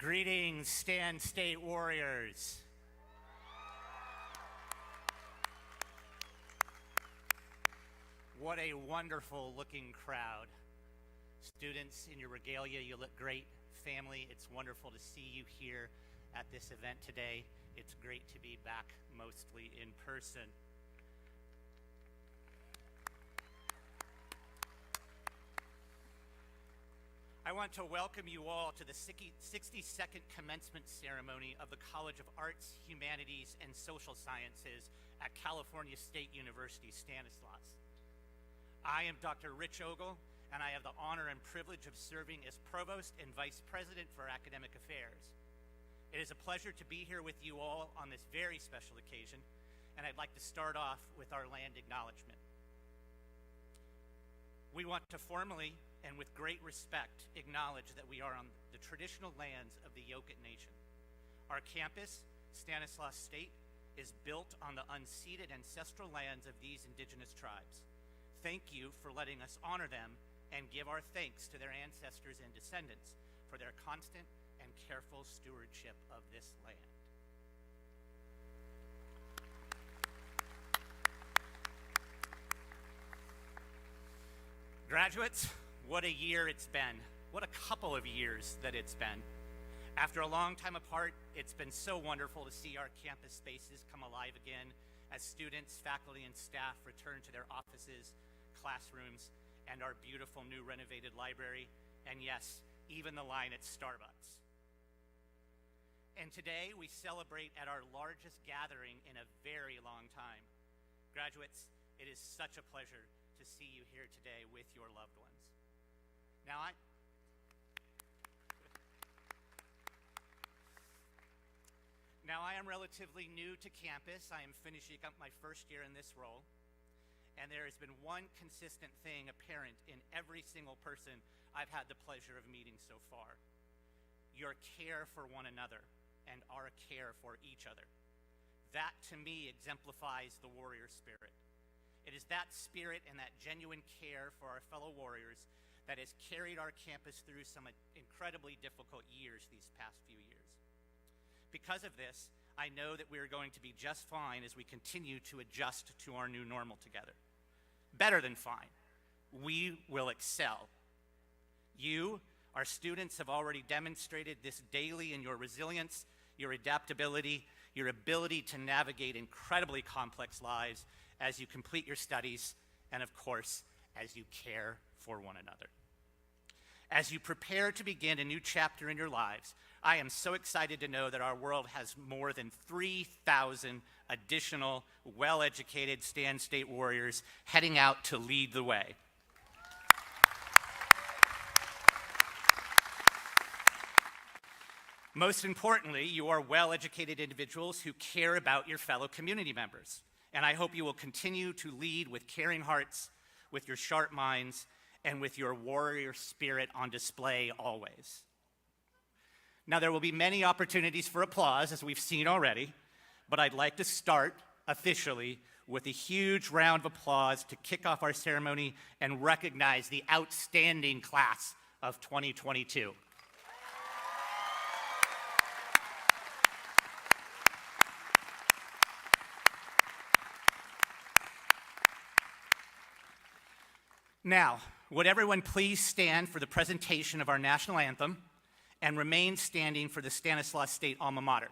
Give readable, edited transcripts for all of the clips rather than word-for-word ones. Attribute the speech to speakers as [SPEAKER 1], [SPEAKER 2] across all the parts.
[SPEAKER 1] Greetings, Stand State Warriors. What a wonderful looking crowd. Students, in your regalia, you look great. Family, it's wonderful to see you here at this event today. It's great to be back mostly in person. I want to welcome you all to the 62nd commencement ceremony of the College of Arts, Humanities, and Social Sciences at California State University, Stanislaus. I am Dr. Rich Ogle, and I have the honor and privilege of serving as Provost and Vice President for Academic Affairs. It is a pleasure to be here with you all on this very special occasion, and I'd like to start off with our land acknowledgement. We want to formally and with great respect acknowledge that we are on the traditional lands of the Yokut Nation. Our campus, Stanislaus State, is built on the unceded ancestral lands of these indigenous tribes. Thank you for letting us honor them and give our thanks to their ancestors and descendants for their constant and careful stewardship of this land. Graduates, what a year it's been. What a couple of years that it's been. After a long time apart, it's been so wonderful to see our campus spaces come alive again as students, faculty, and staff return to their offices, classrooms, and our beautiful new renovated library, and yes, even the line at Starbucks. And today we celebrate at our largest gathering in a very long time. Graduates, it is such a pleasure to see you here today with your loved ones. Now I am relatively new to campus. I am finishing up my first year in this role, and there has been one consistent thing apparent in every single person I've had the pleasure of meeting so far: your care for one another and our care for each other. That, to me, exemplifies the warrior spirit. It is that spirit and that genuine care for our fellow warriors that has carried our campus through some incredibly difficult years these past few years. Because of this, I know that we are going to be just fine as we continue to adjust to our new normal together. Better than fine. We will excel. You, our students, have already demonstrated this daily in your resilience, your adaptability, your ability to navigate incredibly complex lives as you complete your studies, and of course, as you care for one another. As you prepare to begin a new chapter in your lives, I am so excited to know that our world has more than 3,000 additional well-educated Stand State Warriors heading out to lead the way. Most importantly, you are well-educated individuals who care about your fellow community members, and I hope you will continue to lead with caring hearts, with your sharp minds, and with your warrior spirit on display always. Now, there will be many opportunities for applause, as we've seen already, but I'd like to start officially with a huge round of applause to kick off our ceremony and recognize the outstanding class of 2022. Now, would everyone please stand for the presentation of our national anthem and remain standing for the Stanislaus State alma mater.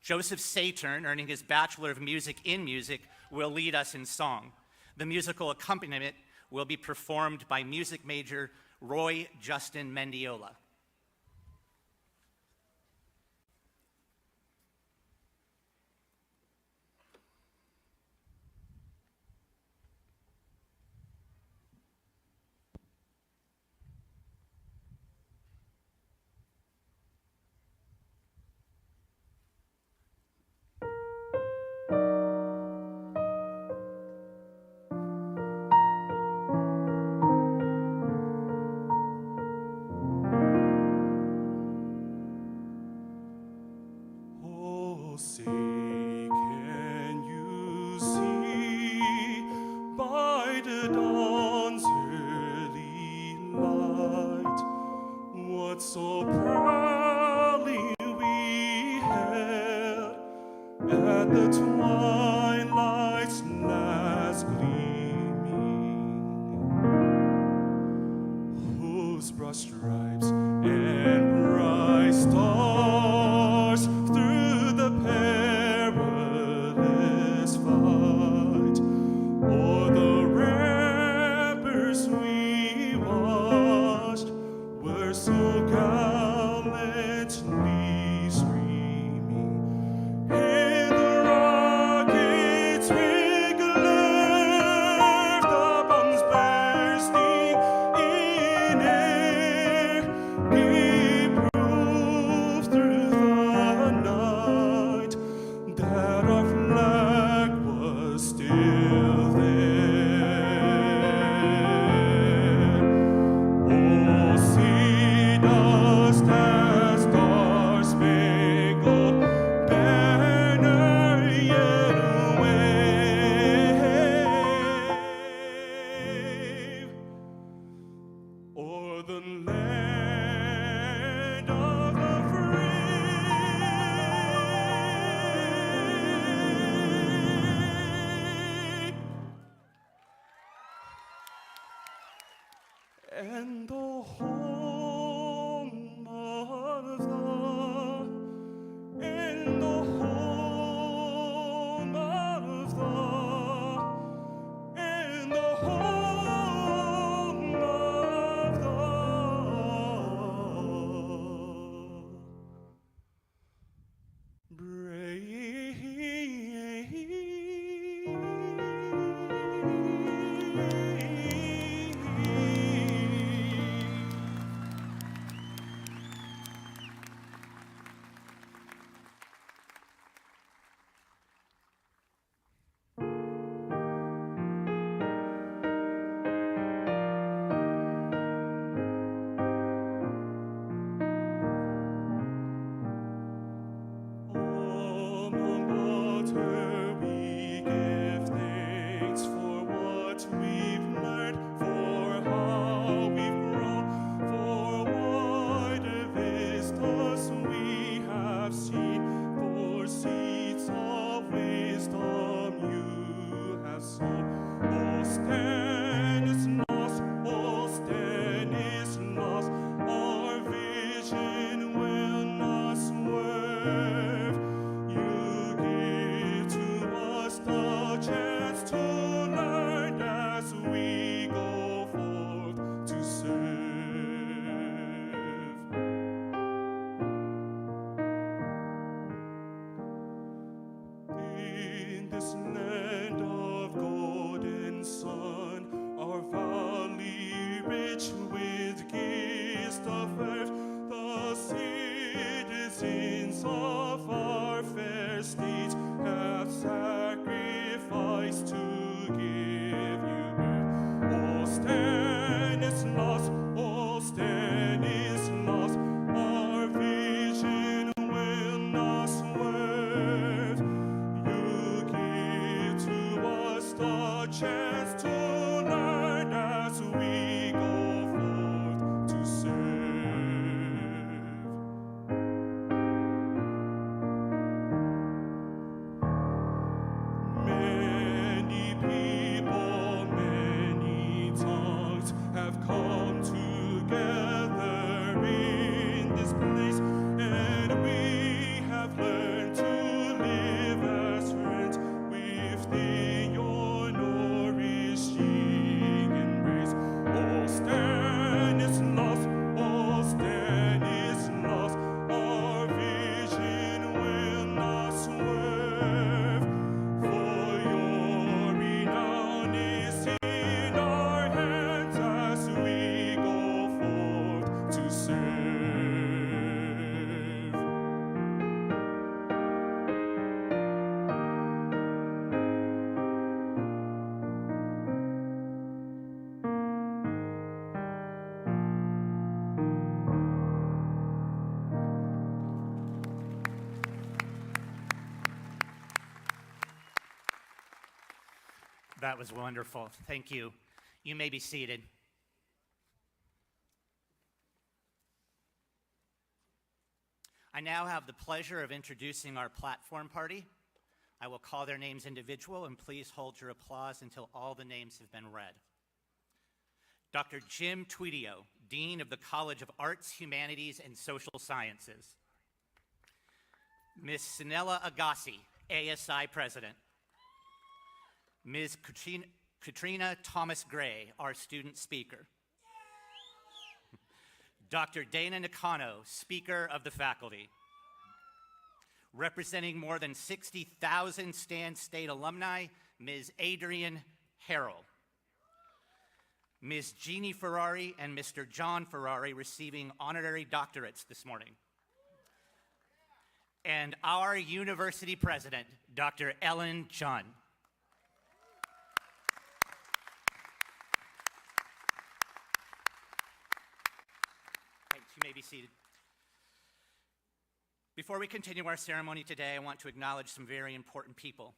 [SPEAKER 1] Joseph Saturn, earning his Bachelor of Music in Music, will lead us in song. The musical accompaniment will be performed by music major Roy Justin Mendiola.
[SPEAKER 2] the twilight's last gleaming, whose broad stripes and bright stars through the perilous fight o'er the ramparts we watched were so gallantly streaming. Hey, the rockets rig left, the bombs bursting in air, gave proof through the night that our flag was still there. Oh, see dust as star-spangled banner yet wave o'er the land of the free, and the home of and the home of and the home of Among water we give thanks for what we've learned, for how we've grown, for wider vistas we have seen, for seeds of wisdom you have sown. All stand is lost, all stand is lost, our vision will not swerve. You give to us the chance to learn as we go forth to serve. In this land of golden sun, our valley rich with gifts of earth, the citizens of our fair state have sacrificed to give you birth. All stand is lost, all stand is lost, our vision will not swerve. You give to us the chance to learn as we go forth to serve. Many people, many tongues have come together in this place, and we have learned to live as friends within your nourishing embrace. All stand is lost, all stand is lost, our vision will not swerve, for your renown is in our hands as we go forth to serve.
[SPEAKER 1] That was wonderful. Thank you. You may be seated. I now have the pleasure of introducing our platform party. I will call their names individual, and please hold your applause until all the names have been read. Dr. Jim Tweedio, Dean of the College of Arts, Humanities, and Social Sciences. Ms. Sinella Agassi, ASI President. Ms. Katrina Thomas Gray, our student speaker. Dr. Dana Nakano, Speaker of the Faculty. Representing more than 60,000 Stan State alumni, Ms. Adrienne Harrell. Ms. Jeannie Ferrari and Mr. John Ferrari receiving honorary doctorates this morning. And our university president, Dr. Ellen Chun. Thanks, you may be seated. Before we continue our ceremony today, I want to acknowledge some very important people,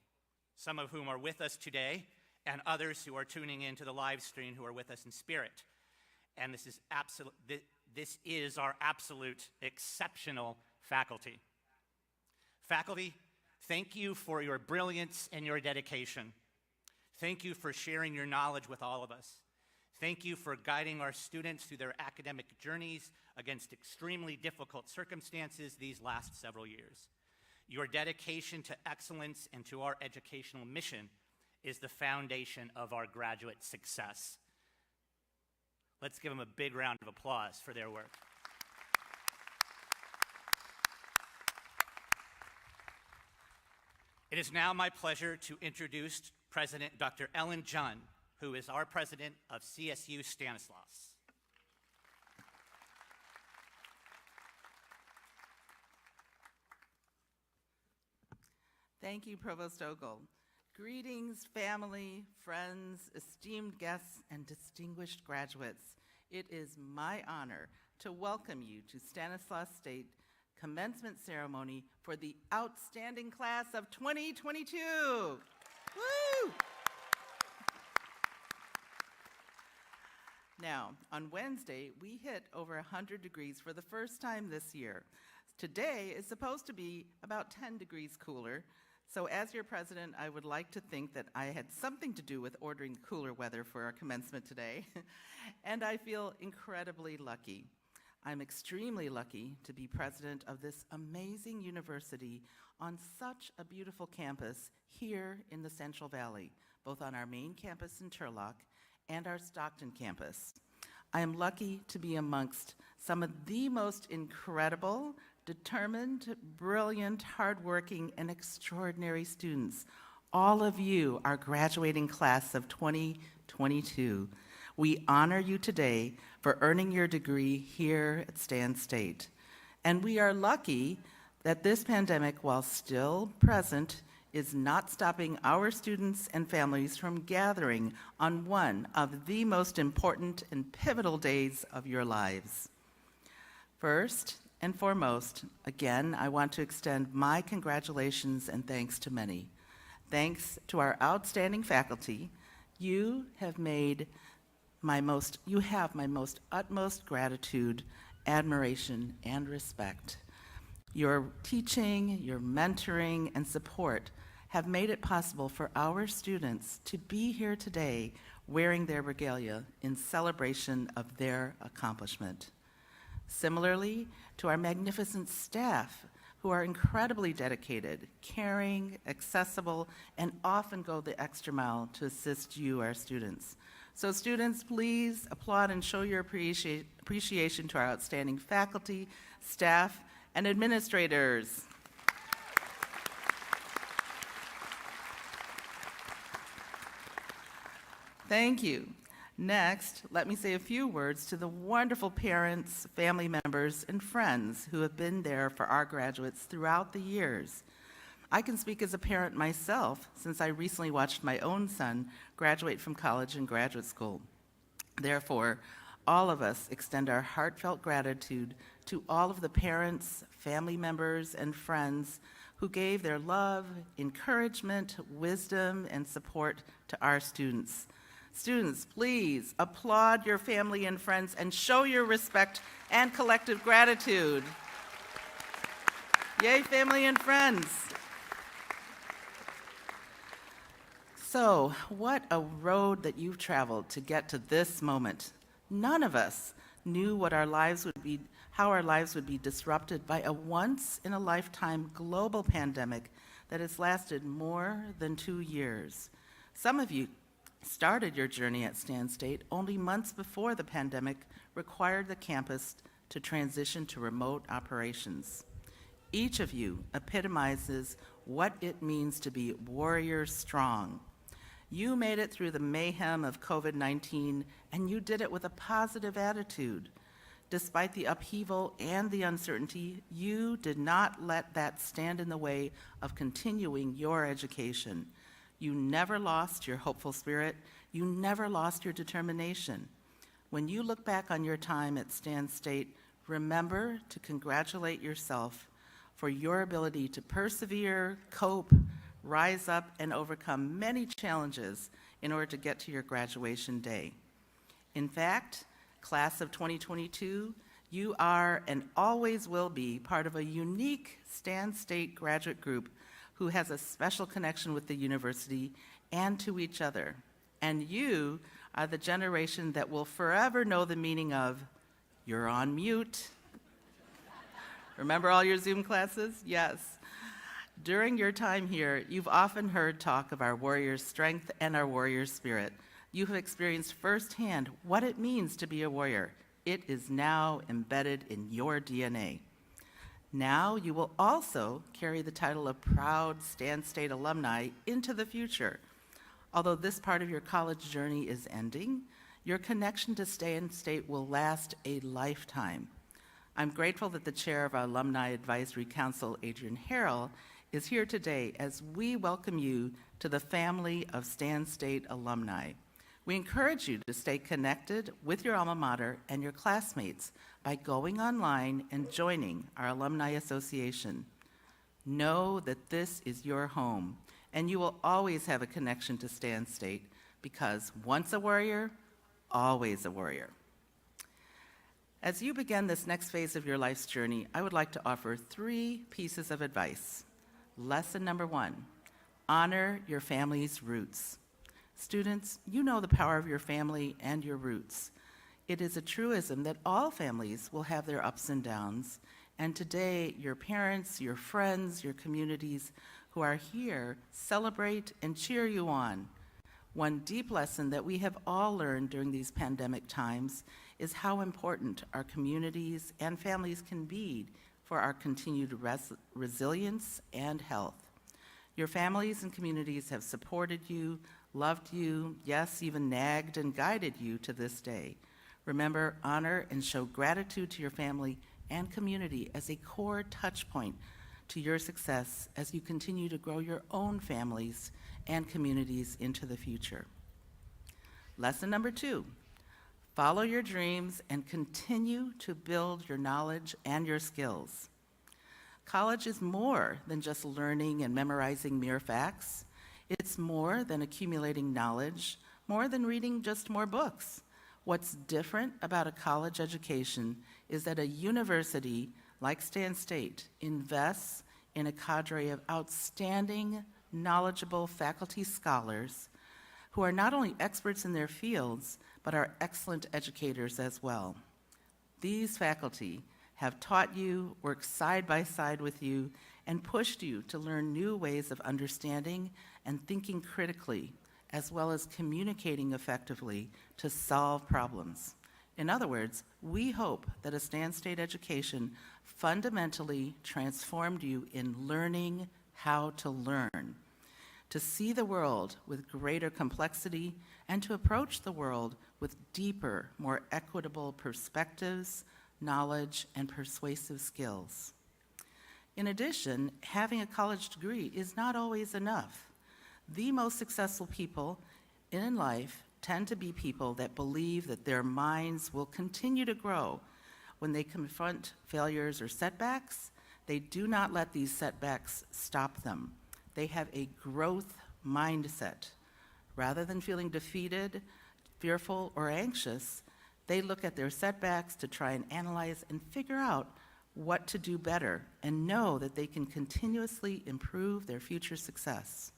[SPEAKER 1] some of whom are with us today, and others who are tuning in to the live stream who are with us in spirit. And this is our absolute exceptional faculty. Faculty, thank you for your brilliance and your dedication. Thank you for sharing your knowledge with all of us. Thank you for guiding our students through their academic journeys against extremely difficult circumstances these last several years. Your dedication to excellence and to our educational mission is the foundation of our graduate success. Let's give them a big round of applause for their work. It is now my pleasure to introduce President Dr. Ellen Chun, who is our president of CSU Stanislaus.
[SPEAKER 3] Thank you, Provost Ogle. Greetings, family, friends, esteemed guests, and distinguished graduates. It is my honor to welcome you to Stanislaus State Commencement Ceremony for the outstanding class of 2022. Woo! Now, on Wednesday, we hit over 100 degrees for the first time this year. Today is supposed to be about 10 degrees cooler. So as your president, I would like to think that I had something to do with ordering cooler weather for our commencement today. And I feel incredibly lucky. I'm extremely lucky to be president of this amazing university on such a beautiful campus here in the Central Valley, both on our main campus in Turlock and our Stockton campus. I am lucky to be amongst some of the most incredible, determined, brilliant, hardworking, and extraordinary students. All of you, our graduating class of 2022. We honor you today for earning your degree here at Stan State. And we are lucky that this pandemic, while still present, is not stopping our students and families from gathering on one of the most important and pivotal days of your lives. First and foremost, again, I want to extend my congratulations and thanks to many. Thanks to our outstanding faculty. You have my most utmost gratitude, admiration, and respect. Your teaching, your mentoring, and support have made it possible for our students to be here today wearing their regalia in celebration of their accomplishment. Similarly, to our magnificent staff, who are incredibly dedicated, caring, accessible, and often go the extra mile to assist you, our students. So students, please applaud and show your appreciation to our outstanding faculty, staff, and administrators. Thank you. Next, let me say a few words to the wonderful parents, family members, and friends who have been there for our graduates throughout the years. I can speak as a parent myself, since I recently watched my own son graduate from college and graduate school. Therefore, all of us extend our heartfelt gratitude to all of the parents, family members, and friends who gave their love, encouragement, wisdom, and support to our students. Students, please applaud your family and friends and show your respect and collective gratitude. Yay, family and friends. So, what a road that you've traveled to get to this moment. None of us knew what our lives would be, how our lives would be disrupted by a once-in-a-lifetime global pandemic that has lasted more than 2 years. Some of you started your journey at Stan State only months before the pandemic required the campus to transition to remote operations. Each of you epitomizes what it means to be warrior strong. You made it through the mayhem of COVID-19, and you did it with a positive attitude. Despite the upheaval and the uncertainty, you did not let that stand in the way of continuing your education. You never lost your hopeful spirit. You never lost your determination. When you look back on your time at Stan State, remember to congratulate yourself for your ability to persevere, cope, rise up, and overcome many challenges in order to get to your graduation day. In fact, class of 2022, you are and always will be part of a unique Stan State graduate group who has a special connection with the university and to each other. And you are the generation that will forever know the meaning of, "You're on mute." Remember all your Zoom classes? Yes. During your time here, you've often heard talk of our warrior strength and our warrior spirit. You have experienced firsthand what it means to be a warrior. It is now embedded in your DNA. Now you will also carry the title of proud Stan State alumni into the future. Although this part of your college journey is ending, your connection to Stan State will last a lifetime. I'm grateful that the chair of our Alumni Advisory Council, Adrian Harrell, is here today as we welcome you to the family of Stan State alumni. We encourage you to stay connected with your alma mater and your classmates by going online and joining our Alumni Association. Know that this is your home, and you will always have a connection to Stan State because once a warrior, always a warrior. As you begin this next phase of your life's journey, I would like to offer 3 pieces of advice. Lesson number 1, honor your family's roots. Students, you know the power of your family and your roots. It is a truism that all families will have their ups and downs, and today your parents, your friends, your communities who are here celebrate and cheer you on. One deep lesson that we have all learned during these pandemic times is how important our communities and families can be for our continued resilience and health. Your families and communities have supported you, loved you, yes, even nagged and guided you to this day. Remember, honor and show gratitude to your family and community as a core touch point to your success as you continue to grow your own families and communities into the future. Lesson number 2, follow your dreams and continue to build your knowledge and your skills. College is more than just learning and memorizing mere facts. It's more than accumulating knowledge, more than reading just more books. What's different about a college education is that a university like Stan State invests in a cadre of outstanding, knowledgeable faculty scholars who are not only experts in their fields, but are excellent educators as well. These faculty have taught you, worked side by side with you, and pushed you to learn new ways of understanding and thinking critically, as well as communicating effectively to solve problems. In other words, we hope that a Stan State education fundamentally transformed you in learning how to learn, to see the world with greater complexity, and to approach the world with deeper, more equitable perspectives, knowledge, and persuasive skills. In addition, having a college degree is not always enough. The most successful people in life tend to be people that believe that their minds will continue to grow. When they confront failures or setbacks, they do not let these setbacks stop them. They have a growth mindset. Rather than feeling defeated, fearful, or anxious, they look at their setbacks to try and analyze and figure out what to do better and know that they can continuously improve their future success.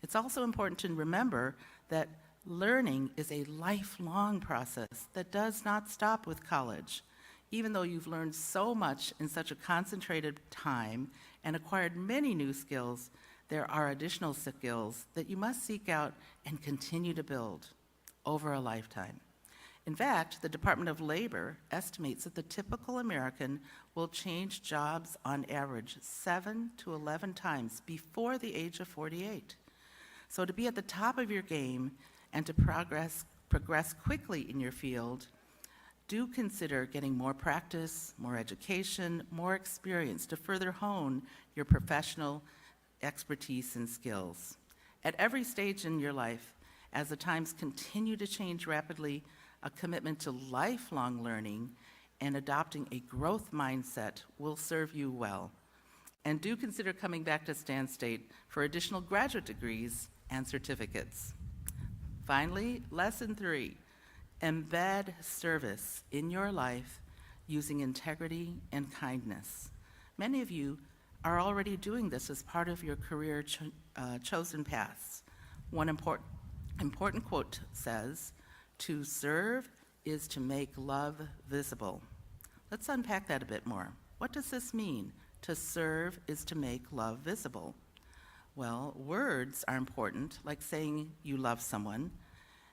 [SPEAKER 3] It's also important to remember that learning is a lifelong process that does not stop with college. Even though you've learned so much in such a concentrated time and acquired many new skills, there are additional skills that you must seek out and continue to build over a lifetime. In fact, the Department of Labor estimates that the typical American will change jobs on average 7 to 11 times before the age of 48. So to be at the top of your game and to progress quickly in your field, do consider getting more practice, more education, more experience to further hone your professional expertise and skills. At every stage in your life, as the times continue to change rapidly, a commitment to lifelong learning and adopting a growth mindset will serve you well. And do consider coming back to Stan State for additional graduate degrees and certificates. Finally, lesson 3, embed service in your life using integrity and kindness. Many of you are already doing this as part of your career chosen paths. One important quote says, "To serve is to make love visible." Let's unpack that a bit more. What does this mean? To serve is to make love visible. Well, words are important, like saying you love someone.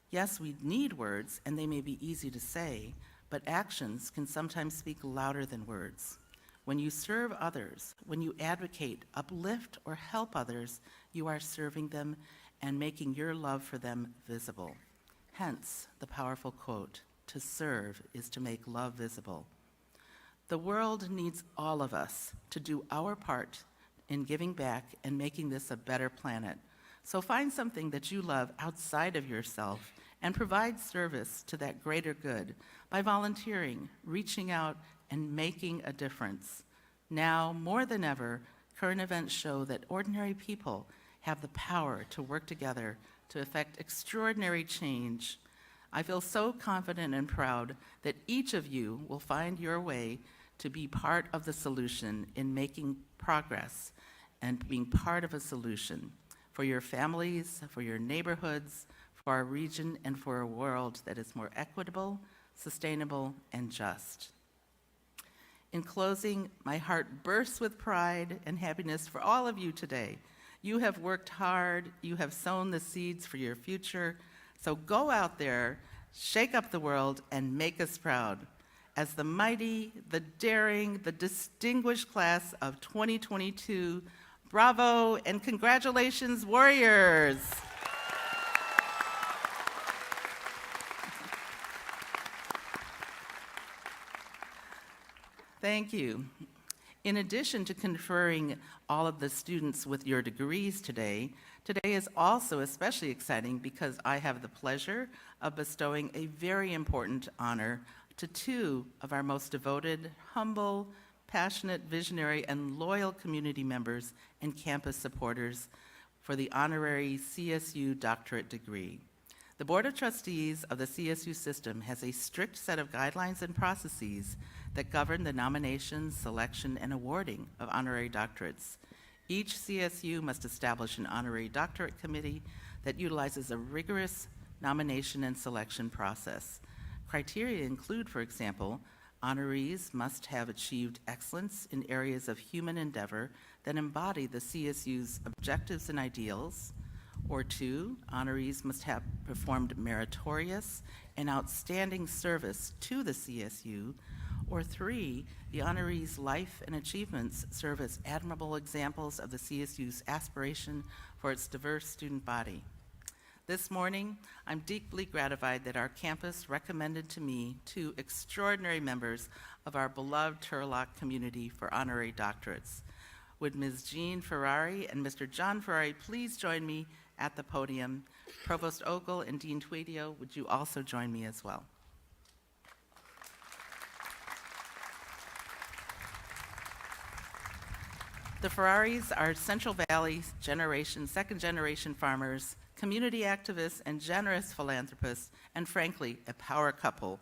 [SPEAKER 3] Yes, we need words, and they may be easy to say, but actions can sometimes speak louder than words. When you serve others, when you advocate, uplift, or help others, you are serving them and making your love for them visible. Hence, the powerful quote, "To serve is to make love visible." The world needs all of us to do our part in giving back and making this a better planet. So find something that you love outside of yourself and provide service to that greater good by volunteering, reaching out, and making a difference. Now, more than ever, current events show that ordinary people have the power to work together to effect extraordinary change. I feel so confident and proud that each of you will find your way to be part of the solution in making progress and being part of a solution for your families, for your neighborhoods, for our region, and for a world that is more equitable, sustainable, and just. In closing, my heart bursts with pride and happiness for all of you today. You have worked hard, you have sown the seeds for your future, so go out there, shake up the world, and make us proud. As the mighty, the daring, the distinguished class of 2022, bravo and congratulations, warriors! Thank you. In addition to conferring all of the students with your degrees today is also especially exciting because I have the pleasure of bestowing a very important honor to 2 of our most devoted, humble, passionate, visionary, and loyal community members and campus supporters for the Honorary CSU doctorate degree. The Board of Trustees of the CSU system has a strict set of guidelines and processes that govern the nomination, selection, and awarding of honorary doctorates. Each CSU must establish an honorary doctorate committee that utilizes a rigorous nomination and selection process. Criteria include, for example, honorees must have achieved excellence in areas of human endeavor that embody the CSU's objectives and ideals. Or 2, honorees must have performed meritorious and outstanding service to the CSU. Or 3, the honorees' life and achievements serve as admirable examples of the CSU's aspiration for its diverse student body. This morning, I'm deeply gratified that our campus recommended to me 2 extraordinary members of our beloved Turlock community for honorary doctorates. Would Ms. Jean Ferrari and Mr. John Ferrari please join me at the podium? Provost Ogle and Dean Tweedio, would you also join me as well? The Ferraris are Central Valley second generation farmers, community activists, and generous philanthropists, and frankly, a power couple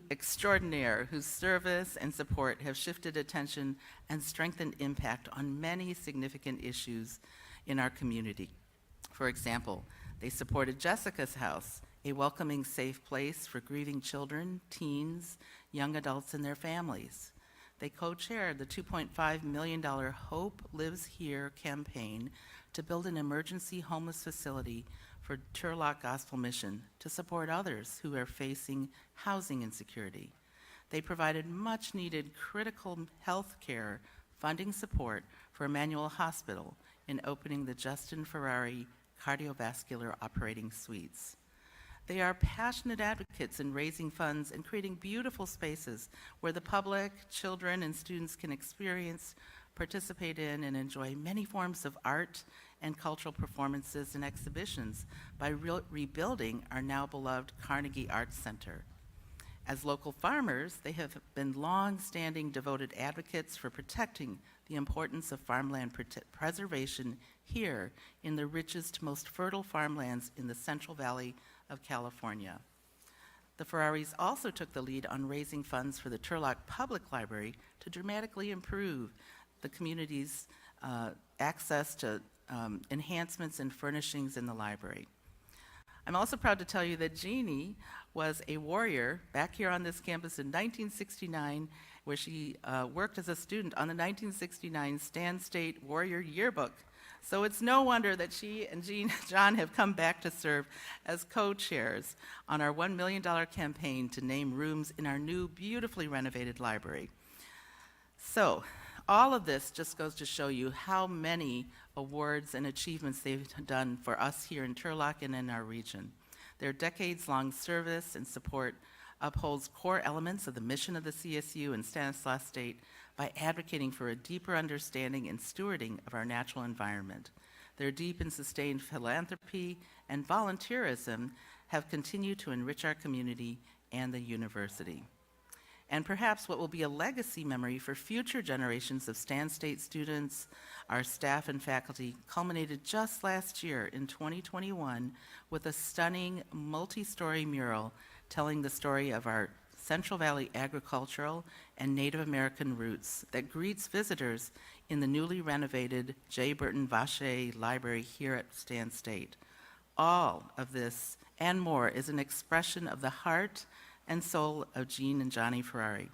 [SPEAKER 3] extraordinaire whose service and support have shifted attention and strengthened impact on many significant issues in our community. For example, they supported Jessica's House, a welcoming, safe place for grieving children, teens, young adults, and their families. They co-chaired the $2.5 million Hope Lives Here campaign to build an emergency homeless facility for Turlock Gospel Mission to support others who are facing housing insecurity. They provided much-needed critical health care funding support for Emmanuel Hospital in opening the Justin Ferrari Cardiovascular Operating Suites. They are passionate advocates in raising funds and creating beautiful spaces where the public, children, and students can experience, participate in, and enjoy many forms of art and cultural performances and exhibitions by rebuilding our now beloved Carnegie Arts Center. As local farmers, they have been long-standing devoted advocates for protecting the importance of farmland preservation here in the richest, most fertile farmlands in the Central Valley of California. The Ferraris also took the lead on raising funds for the Turlock Public Library to dramatically improve the community's access to enhancements and furnishings in the library. I'm also proud to tell you that Jeannie was a warrior back here on this campus in 1969, where she worked as a student on the 1969 Stan State Warrior Yearbook. So it's no wonder that she and John have come back to serve as co-chairs on our $1 million campaign to name rooms in our new, beautifully renovated library. So all of this just goes to show you how many awards and achievements they've done for us here in Turlock and in our region. Their decades-long service and support upholds core elements of the mission of the CSU and Stanislaus State by advocating for a deeper understanding and stewarding of our natural environment. Their deep and sustained philanthropy and volunteerism have continued to enrich our community and the university. And perhaps what will be a legacy memory for future generations of Stan State students, our staff and faculty, culminated just last year in 2021 with a stunning multi-story mural telling the story of our Central Valley agricultural and Native American roots that greets visitors in the newly renovated J. Burton Vacher Library here at Stan State. All of this and more is an expression of the heart and soul of Jean and Johnny Ferrari.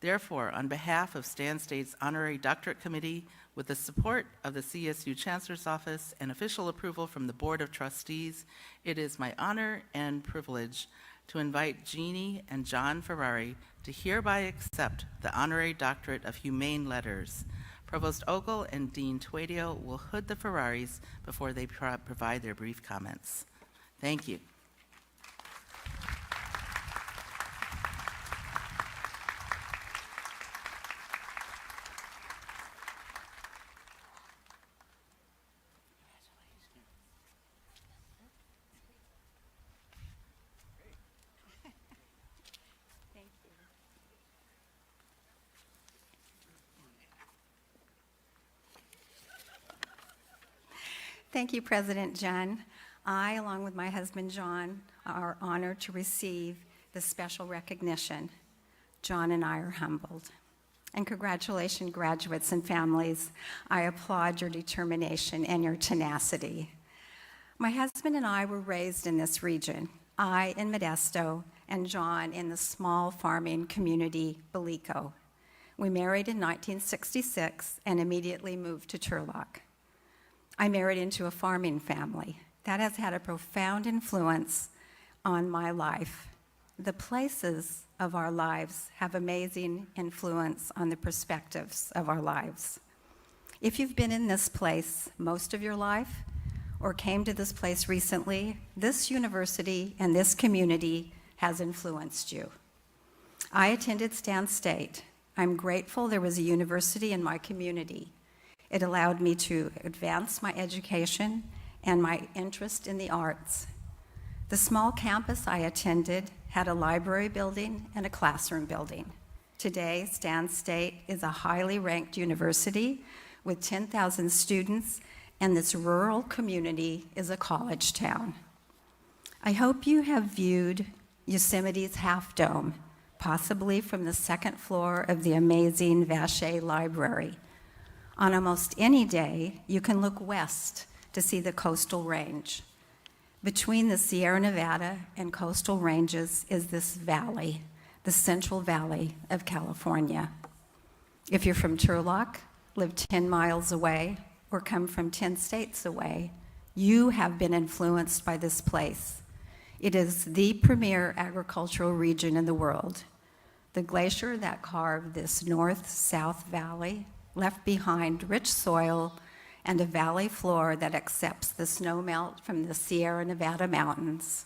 [SPEAKER 3] Therefore, on behalf of Stan State's Honorary Doctorate Committee, with the support of the CSU Chancellor's Office and official approval from the Board of Trustees, it is my honor and privilege to invite Jeannie and John Ferrari to hereby accept the Honorary Doctorate of Humane Letters. Provost Ogle and Dean Twadio will hood the Ferraris before they provide their brief comments. Thank you.
[SPEAKER 4] Thank you, President John. I, along with my husband John, are honored to receive this special recognition. John and I are humbled. And congratulations, graduates and families. I applaud your determination and your tenacity. My husband and I were raised in this region, I in Modesto and John in the small farming community, Belico. We married in 1966 and immediately moved to Turlock. I married into a farming family. That has had a profound influence on my life. The places of our lives have amazing influence on the perspectives of our lives. If you've been in this place most of your life or came to this place recently, this university and this community has influenced you. I attended Stan State. I'm grateful there was a university in my community. It allowed me to advance my education and my interest in the arts. The small campus I attended had a library building and a classroom building. Today, Stan State is a highly ranked university with 10,000 students, and this rural community is a college town. I hope you have viewed Yosemite's Half Dome, possibly from the second floor of the amazing Vacher Library. On almost any day, you can look west to see the coastal range. Between the Sierra Nevada and coastal ranges is this valley, the Central Valley of California. If you're from Turlock, live 10 miles away, or come from 10 states away, you have been influenced by this place. It is the premier agricultural region in the world. The glacier that carved this north-south valley left behind rich soil and a valley floor that accepts the snowmelt from the Sierra Nevada mountains.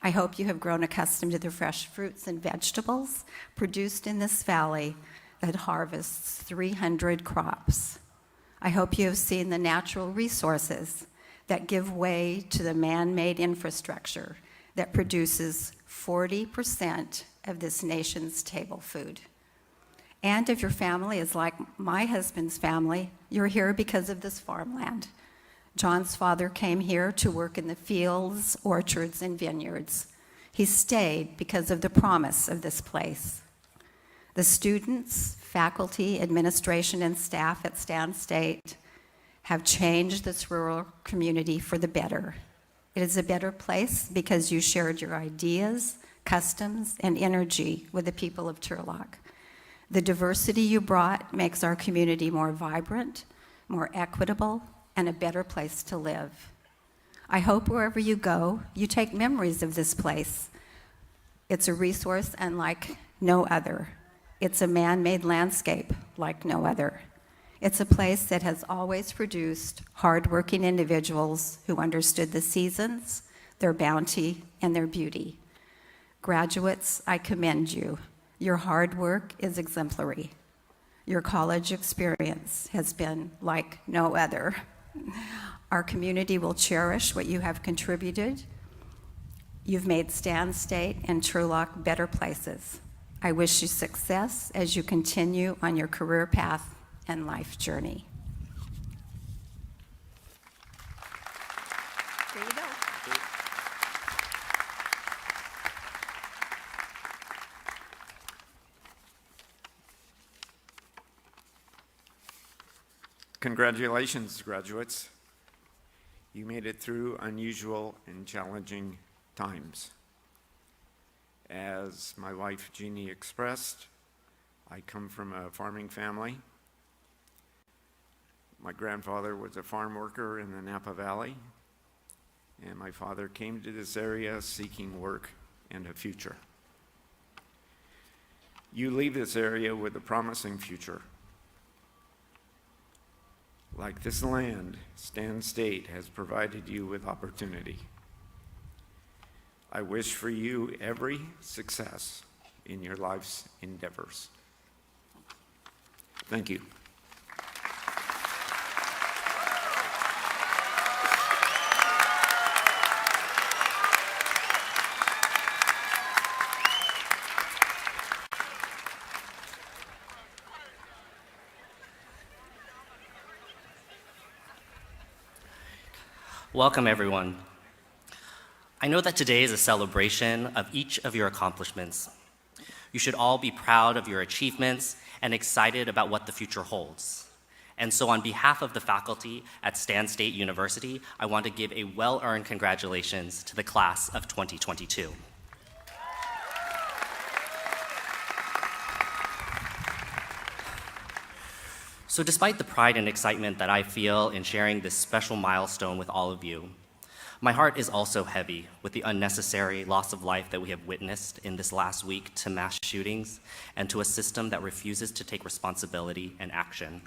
[SPEAKER 4] I hope you have grown accustomed to the fresh fruits and vegetables produced in this valley that harvests 300 crops. I hope you have seen the natural resources that give way to the man-made infrastructure that produces 40% of this nation's table food. And if your family is like my husband's family, you're here because of this farmland. John's father came here to work in the fields, orchards, and vineyards. He stayed because of the promise of this place. The students, faculty, administration, and staff at Stan State have changed this rural community for the better. It is a better place because you shared your ideas, customs, and energy with the people of Turlock. The diversity you brought makes our community more vibrant, more equitable, and a better place to live. I hope wherever you go, you take memories of this place. It's a resource unlike no other. It's a man-made landscape like no other. It's a place that has always produced hardworking individuals who understood the seasons, their bounty, and their beauty. Graduates, I commend you. Your hard work is exemplary. Your college experience has been like no other. Our community will cherish what you have contributed. You've made Stan State and Turlock better places. I wish you success as you continue on your career path and life journey. There you go.
[SPEAKER 5] Congratulations, graduates. You made it through unusual and challenging times. As my wife Jeannie expressed, I come from a farming family. My grandfather was a farm worker in the Napa Valley, and my father came to this area seeking work and a future. You leave this area with a promising future. Like this land, Stan State has provided you with opportunity. I wish for you every success in your life's endeavors. Thank you.
[SPEAKER 6] Welcome, everyone. I know that today is a celebration of each of your accomplishments. You should all be proud of your achievements and excited about what the future holds. And so on behalf of the faculty at Stan State University, I want to give a well-earned congratulations to the class of 2022. So despite the pride and excitement that I feel in sharing this special milestone with all of you, my heart is also heavy with the unnecessary loss of life that we have witnessed in this last week to mass shootings and to a system that refuses to take responsibility and action.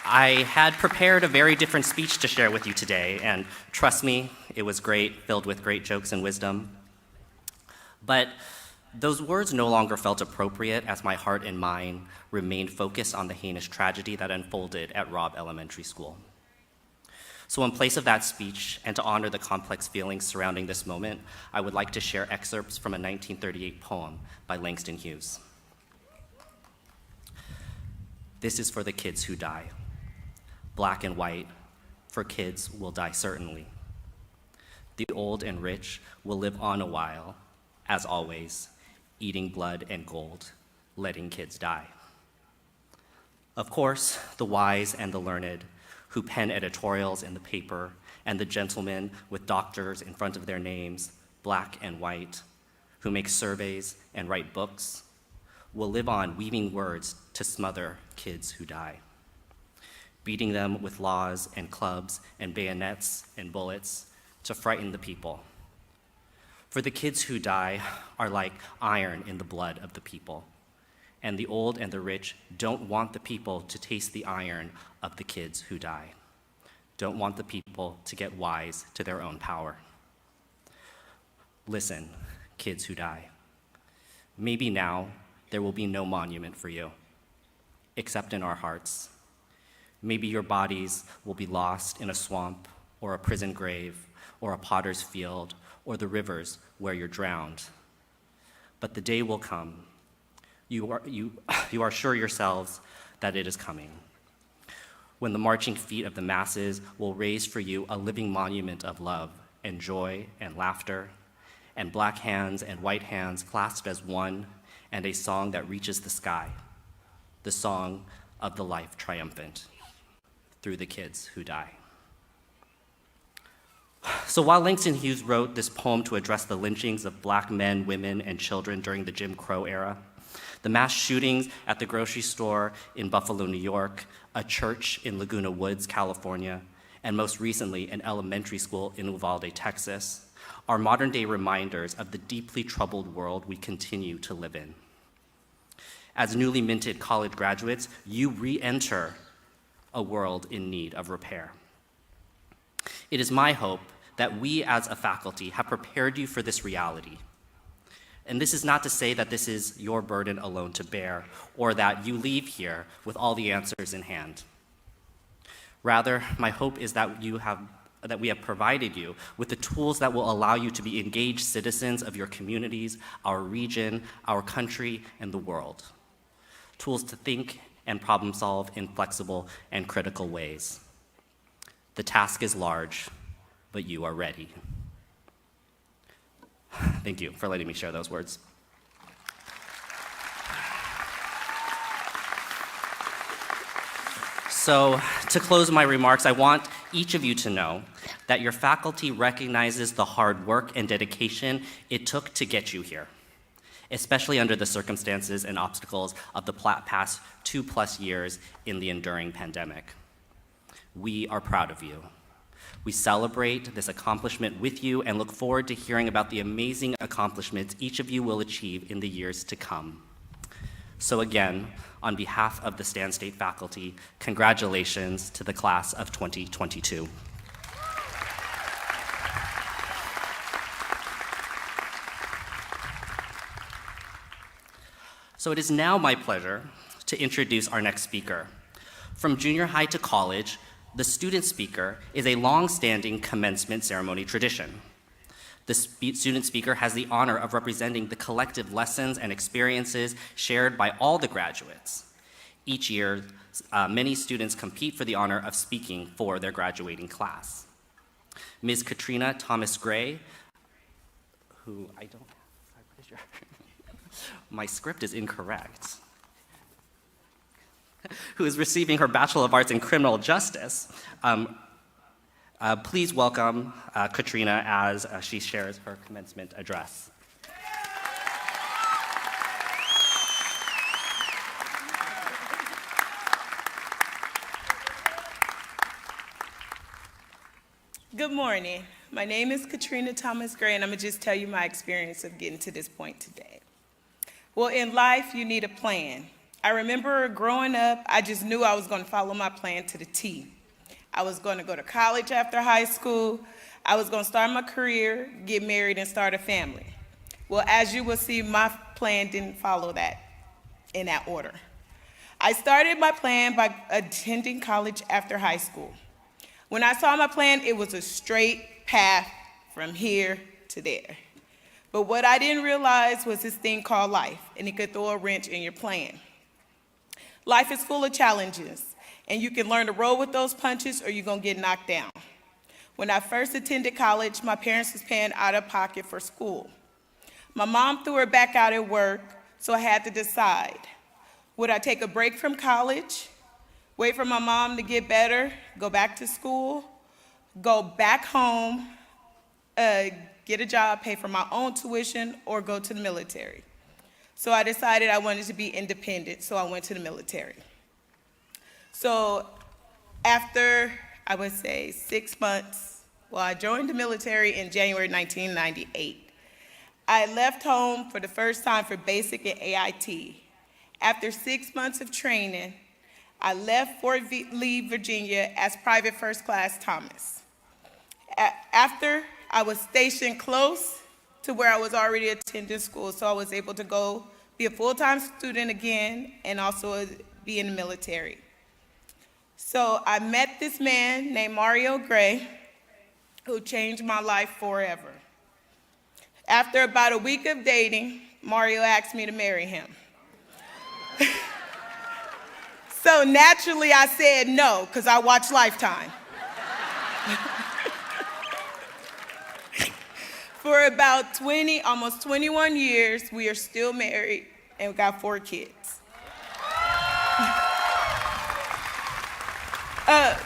[SPEAKER 6] I had prepared a very different speech to share with you today, and trust me, it was great, filled with great jokes and wisdom. But those words no longer felt appropriate as my heart and mind remained focused on the heinous tragedy that unfolded at Robb Elementary School. So in place of that speech, and to honor the complex feelings surrounding this moment, I would like to share excerpts from a 1938 poem by Langston Hughes. This is for the kids who die. Black and white, for kids will die certainly. The old and rich will live on a while, as always, eating blood and gold, letting kids die. Of course, the wise and the learned, who pen editorials in the paper, and the gentlemen with doctors in front of their names, black and white, who make surveys and write books, will live on weaving words to smother kids who die, beating them with laws and clubs and bayonets and bullets to frighten the people. For the kids who die are like iron in the blood of the people, and the old and the rich don't want the people to taste the iron of the kids who die, don't want the people to get wise to their own power. Listen, kids who die. Maybe now there will be no monument for you, except in our hearts. Maybe your bodies will be lost in a swamp or a prison grave or a potter's field or the rivers where you're drowned. But the day will come. You are sure yourselves that it is coming, when the marching feet of the masses will raise for you a living monument of love and joy and laughter, and black hands and white hands clasped as one, and a song that reaches the sky, the song of the life triumphant through the kids who die. So while Langston Hughes wrote this poem to address the lynchings of black men, women, and children during the Jim Crow era, the mass shootings at the grocery store in Buffalo, New York, a church in Laguna Woods, California, and most recently an elementary school in Uvalde, Texas, are modern-day reminders of the deeply troubled world we continue to live in. As newly minted college graduates, you re-enter a world in need of repair. It is my hope that we as a faculty have prepared you for this reality. And this is not to say that this is your burden alone to bear, or that you leave here with all the answers in hand. Rather, my hope is that we have provided you with the tools that will allow you to be engaged citizens of your communities, our region, our country, and the world. Tools to think and problem solve in flexible and critical ways. The task is large, but you are ready. Thank you for letting me share those words. So, to close my remarks, I want each of you to know that your faculty recognizes the hard work and dedication it took to get you here, especially under the circumstances and obstacles of the past 2+ years in the enduring pandemic. We are proud of you. We celebrate this accomplishment with you and look forward to hearing about the amazing accomplishments each of you will achieve in the years to come. So again, on behalf of the Stan State faculty, congratulations to the class of 2022. So it is now my pleasure to introduce our next speaker. From junior high to college, the student speaker is a long-standing commencement ceremony tradition. The student speaker has the honor of representing the collective lessons and experiences shared by all the graduates. Each year, many students compete for the honor of speaking for their graduating class. Ms. Katrina Thomas-Gray, who I don't have, my script is incorrect, who is receiving her Bachelor of Arts in Criminal Justice. Please welcome Katrina as she shares her commencement address.
[SPEAKER 7] Good morning. My name is Katrina Thomas-Gray, and I'm gonna just tell you my experience of getting to this point today. Well, in life, you need a plan. I remember growing up, I just knew I was gonna follow my plan to the T. I was gonna go to college after high school. I was gonna start my career, get married, and start a family. Well, as you will see, my plan didn't follow that in that order. I started my plan by attending college after high school. When I saw my plan, it was a straight path from here to there. But what I didn't realize was this thing called life, and it could throw a wrench in your plan. Life is full of challenges, and you can learn to roll with those punches or you're gonna get knocked down. When I first attended college, my parents was paying out of pocket for school. My mom threw her back out at work, so I had to decide. Would I take a break from college wait for my mom to get better, go back to school, go back home, get a job, pay for my own tuition, or go to the military. So I decided I wanted to be independent, so I went to the military. So after, I would say, 6 months, well, I joined the military in January 1998. I left home for the first time for basic and AIT. After 6 months of training, I left Fort Lee, Virginia as Private First Class Thomas. After, I was stationed close to where I was already attending school, so I was able to go be a full-time student again and also be in the military. So I met this man named Mario Gray, who changed my life forever. After about a week of dating, Mario asked me to marry him. So naturally I said no, because I watch Lifetime. For about 20, almost 21 years, we are still married and we got 4 kids.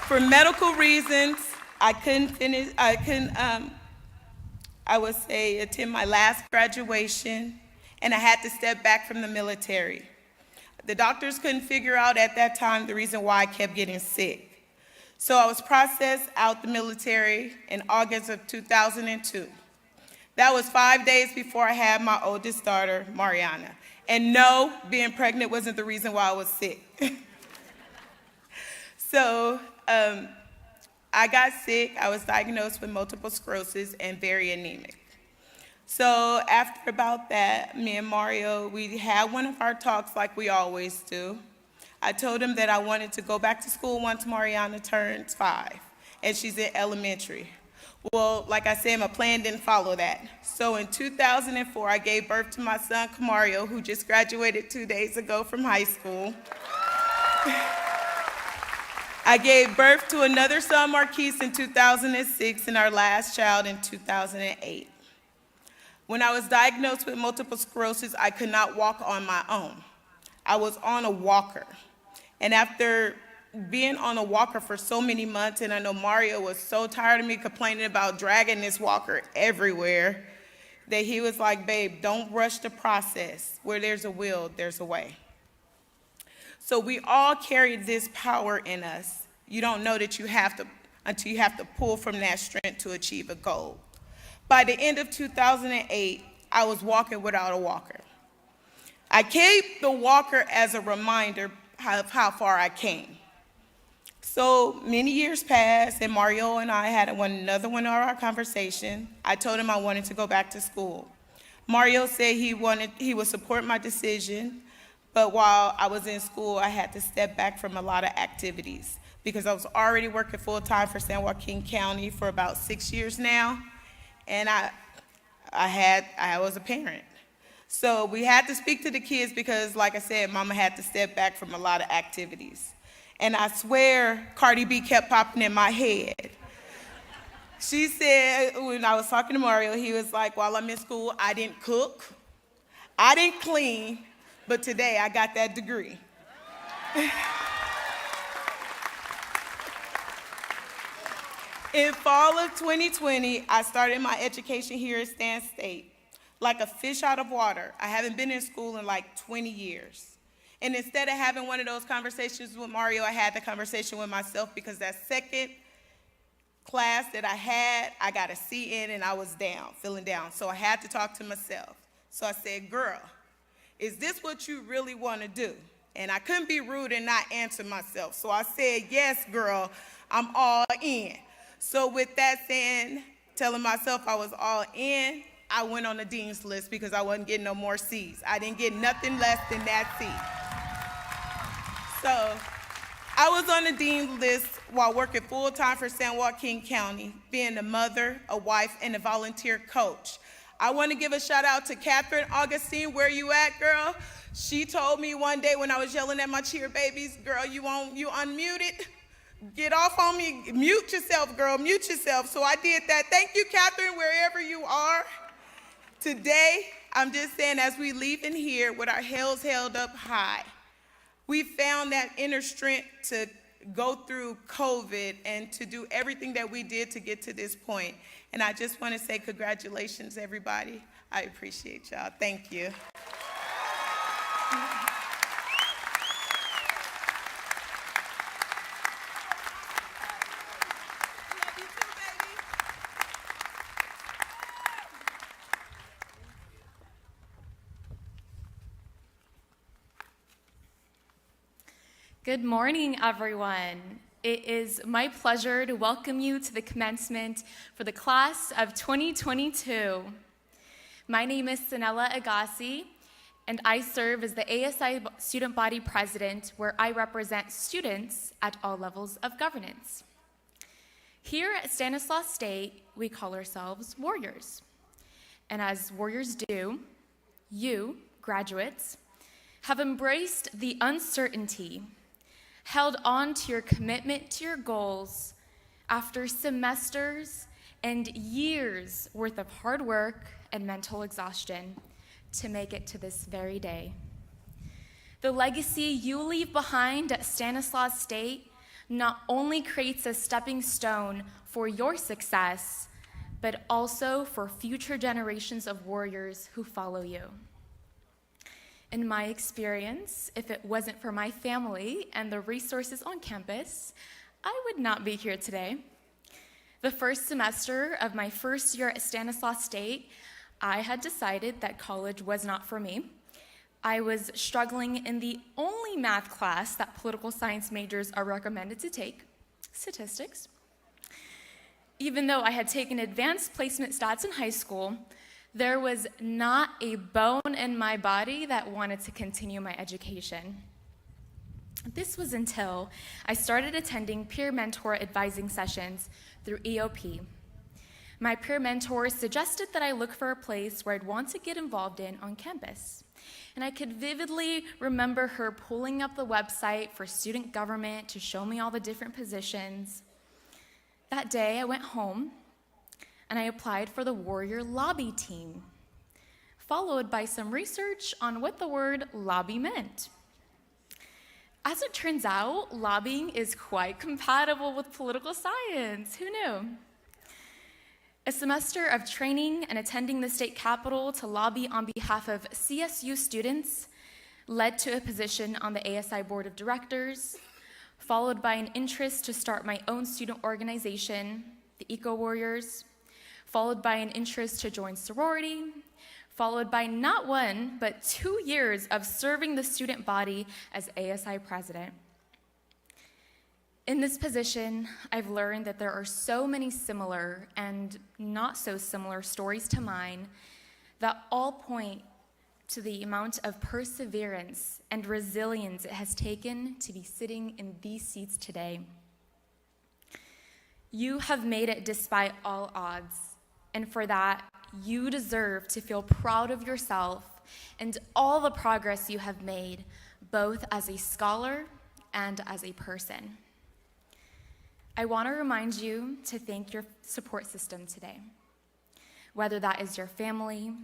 [SPEAKER 7] For medical reasons, I couldn't attend my last graduation, and I had to step back from the military. The doctors couldn't figure out at that time the reason why I kept getting sick. So I was processed out the military in August of 2002. That was 5 days before I had my oldest daughter, Mariana. And no, being pregnant wasn't the reason why I was sick. So I got sick. I was diagnosed with multiple sclerosis and very anemic. So after about that, me and Mario, we had one of our talks like we always do. I told him that I wanted to go back to school once Mariana turns 5, and she's in elementary. Well, like I said, my plan didn't follow that. So in 2004, I gave birth to my son, Mario, who just graduated 2 days ago from high school. I gave birth to another son, Marquise, in 2006, and our last child in 2008. When I was diagnosed with multiple sclerosis, I could not walk on my own. I was on a walker. And after being on a walker for so many months, and I know Mario was so tired of me complaining about dragging this walker everywhere, that he was like, babe, don't rush the process. Where there's a will, there's a way. So we all carry this power in us. You don't know that you have to, until you have to pull from that strength to achieve a goal. By the end of 2008, I was walking without a walker. I kept the walker as a reminder of how far I came. So many years passed, and Mario and I had another one of our conversation. I told him I wanted to go back to school. Mario said he would support my decision, but while I was in school, I had to step back from a lot of activities because I was already working full-time for San Joaquin County for about 6 years now, and I was a parent. So we had to speak to the kids because, like I said, Mama had to step back from a lot of activities. And I swear Cardi B kept popping in my head. She said, when I was talking to Mario, he was like, while I'm in school, I didn't cook, I didn't clean, but today I got that degree. In fall of 2020, I started my education here at Stan State. Like a fish out of water. I haven't been in school in like 20 years. And instead of having one of those conversations with Mario, I had the conversation with myself because that second class that I had, I got a C in and I was down, feeling down. So I had to talk to myself. So I said, girl, is this what you really want to do? And I couldn't be rude and not answer myself. So I said, yes, girl, I'm all in. So with that saying, telling myself I was all in, I went on the dean's list because I wasn't getting no more C's. I didn't get nothing less than that C. So I was on the dean's list while working full-time for San Joaquin County, being a mother, a wife, and a volunteer coach. I want to give a shout out to Catherine Augustine. Where you at, girl? She told me one day when I was yelling at my cheer babies, girl, you unmuted? Get off on me. Mute yourself, girl. Mute yourself. So I did that. Thank you, Catherine, wherever you are. Today, I'm just saying, as we leave in here with our heads held up high, we found that inner strength to go through COVID and to do everything that we did to get to this point. And I just want to say congratulations, everybody. I appreciate y'all. Thank you.
[SPEAKER 8] Good morning, everyone. It is my pleasure to welcome you to the commencement for the class of 2022. My name is Sanella Agassi, and I serve as the ASI Student Body President, where I represent students at all levels of governance. Here at Stanislaus State, we call ourselves warriors. And as warriors do, you, graduates, have embraced the uncertainty, held on to your commitment to your goals after semesters and years worth of hard work and mental exhaustion to make it to this very day. The legacy you leave behind at Stanislaus State not only creates a stepping stone for your success, but also for future generations of warriors who follow you. In my experience, if it wasn't for my family and the resources on campus, I would not be here today. The first semester of my first year at Stanislaus State, I had decided that college was not for me. I was struggling in the only math class that political science majors are recommended to take, statistics. Even though I had taken advanced placement stats in high school, there was not a bone in my body that wanted to continue my education. This was until I started attending peer mentor advising sessions through EOP. My peer mentor suggested that I look for a place where I'd want to get involved in on campus. And I could vividly remember her pulling up the website for student government to show me all the different positions. That day, I went home and I applied for the Warrior Lobby team, followed by some research on what the word lobby meant. As it turns out, lobbying is quite compatible with political science. Who knew? A semester of training and attending the state capitol to lobby on behalf of CSU students led to a position on the ASI Board of Directors, followed by an interest to start my own student organization, the Eco Warriors, followed by an interest to join sorority, followed by not 1, but 2 years of serving the student body as ASI president. In this position, I've learned that there are so many similar and not so similar stories to mine that all point to the amount of perseverance and resilience it has taken to be sitting in these seats today. You have made it despite all odds. And for that, you deserve to feel proud of yourself and all the progress you have made, both as a scholar and as a person. I want to remind you to thank your support system today, whether that is your family,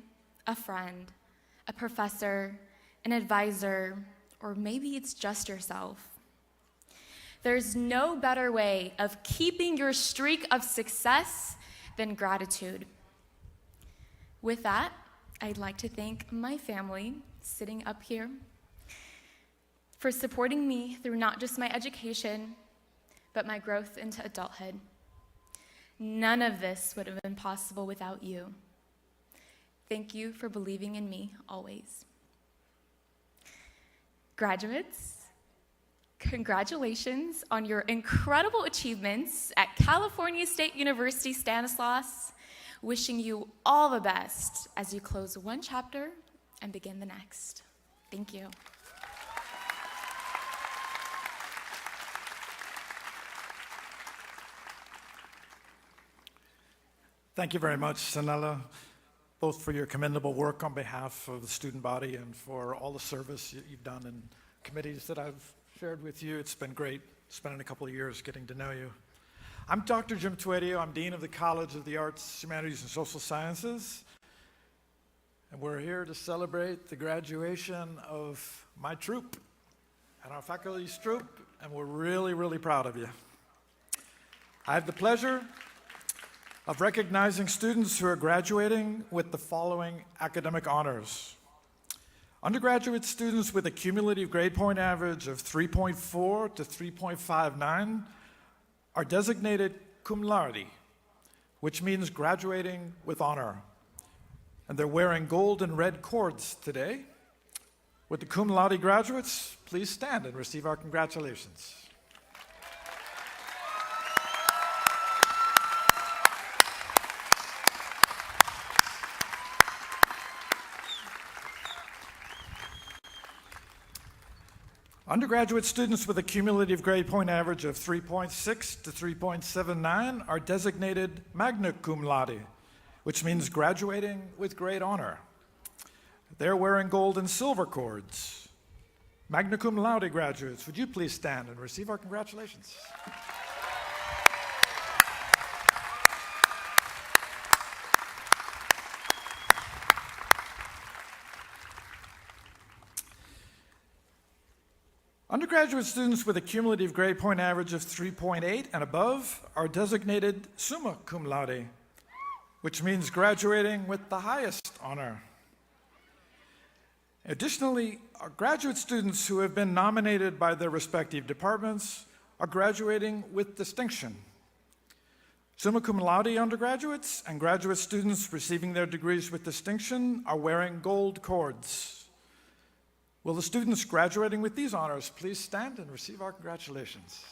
[SPEAKER 8] a friend, a professor, an advisor, or maybe it's just yourself. There's no better way of keeping your streak of success than gratitude. With that, I'd like to thank my family sitting up here for supporting me through not just my education, but my growth into adulthood. None of this would have been possible without you. Thank you for believing in me always. Graduates, congratulations on your incredible achievements at California State University, Stanislaus. Wishing you all the best as you close one chapter and begin the next. Thank you.
[SPEAKER 9] Thank you very much, Sanella, both for your commendable work on behalf of the student body and for all the service you've done in committees that I've shared with you. It's been great spending a couple of years getting to know you. I'm Dr. Jim Tuedio. I'm Dean of the College of the Arts, Humanities, and Social Sciences. And we're here to celebrate the graduation of my troop and our faculty's troop and we're really, really proud of you. I have the pleasure of recognizing students who are graduating with the following academic honors. Undergraduate students with a cumulative grade point average of 3.4 to 3.59 are designated cum laude, which means graduating with honor. And they're wearing gold and red cords today. Would the cum laude graduates please stand and receive our congratulations? Undergraduate students with a cumulative grade point average of 3.6 to 3.79 are designated magna cum laude, which means graduating with great honor. They're wearing gold and silver cords. Magna cum laude graduates, would you please stand and receive our congratulations? Undergraduate students with a cumulative grade point average of 3.8 and above are designated summa cum laude, which means graduating with the highest honor. Additionally, our graduate students who have been nominated by their respective departments are graduating with distinction. Summa cum laude undergraduates and graduate students receiving their degrees with distinction are wearing gold cords. Will the students graduating with these honors please stand and receive our congratulations?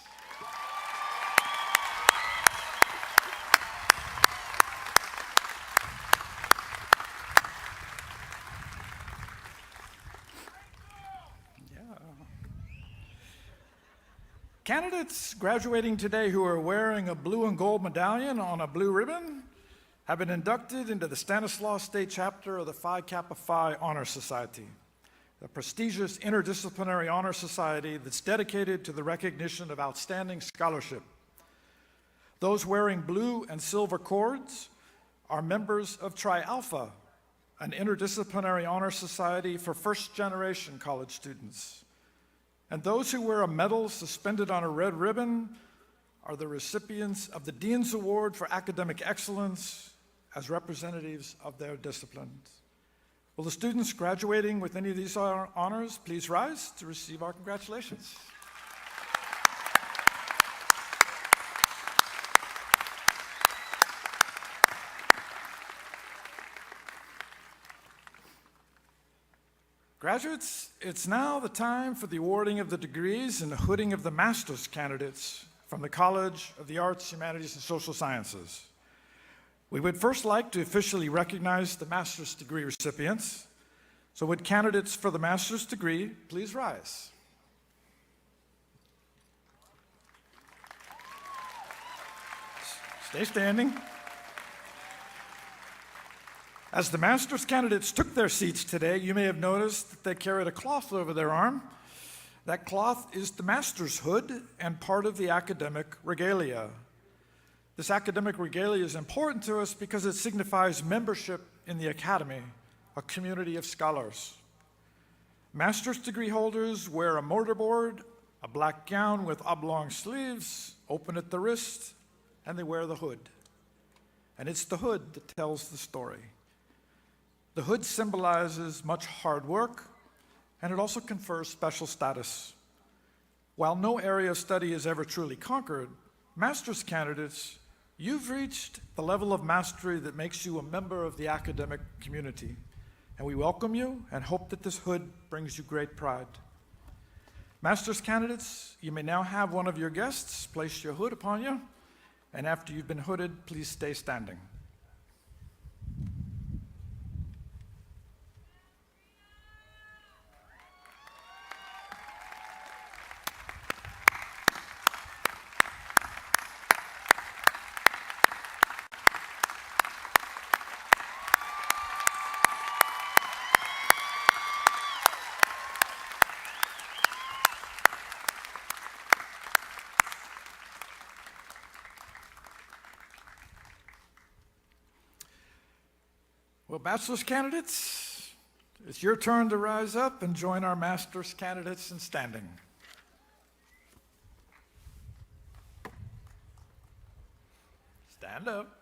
[SPEAKER 9] Candidates graduating today who are wearing a blue and gold medallion on a blue ribbon have been inducted into the Stanislaus State Chapter of the Phi Kappa Phi Honor Society, the prestigious interdisciplinary honor society that's dedicated to the recognition of outstanding scholarship. Those wearing blue and silver cords are members of Tri Alpha, an interdisciplinary honor society for first-generation college students. And those who wear a medal suspended on a red ribbon are the recipients of the Dean's Award for Academic Excellence as representatives of their disciplines. Will the students graduating with any of these honors please rise to receive our congratulations? Graduates, it's now the time for the awarding of the degrees and the hooding of the master's candidates from the College of the Arts, Humanities, and Social Sciences. We would first like to officially recognize the master's degree recipients. So would candidates for the master's degree please rise? Stay standing. As the master's candidates took their seats today, you may have noticed that they carried a cloth over their arm. That cloth is the master's hood and part of the academic regalia. This academic regalia is important to us because it signifies membership in the academy, a community of scholars. Master's degree holders wear a mortarboard, a black gown with oblong sleeves, open at the wrist, and they wear the hood. And it's the hood that tells the story. The hood symbolizes much hard work, and it also confers special status. While no area of study is ever truly conquered, master's candidates, you've reached the level of mastery that makes you a member of the academic community. And we welcome you and hope that this hood brings you great pride. Master's candidates, you may now have one of your guests place your hood upon you, and after you've been hooded, please stay standing. Well, bachelor's candidates, it's your turn to rise up and join our master's candidates in standing. Stand up.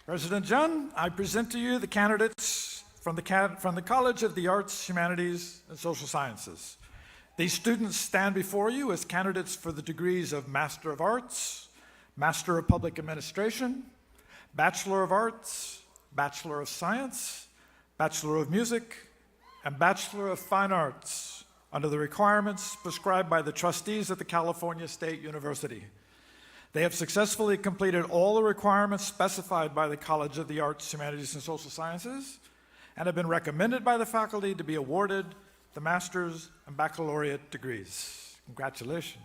[SPEAKER 9] President Jun, I present to you the candidates from the College of the Arts, Humanities, and Social Sciences. These students stand before you as candidates for the degrees of Master of Arts, Master of Public Administration, Bachelor of Arts, Bachelor of Science, Bachelor of Music, and Bachelor of Fine Arts under the requirements prescribed by the trustees at the California State University. They have successfully completed all the requirements specified by the College of the Arts, Humanities, and Social Sciences and have been recommended by the faculty to be awarded the master's and baccalaureate degrees. Congratulations.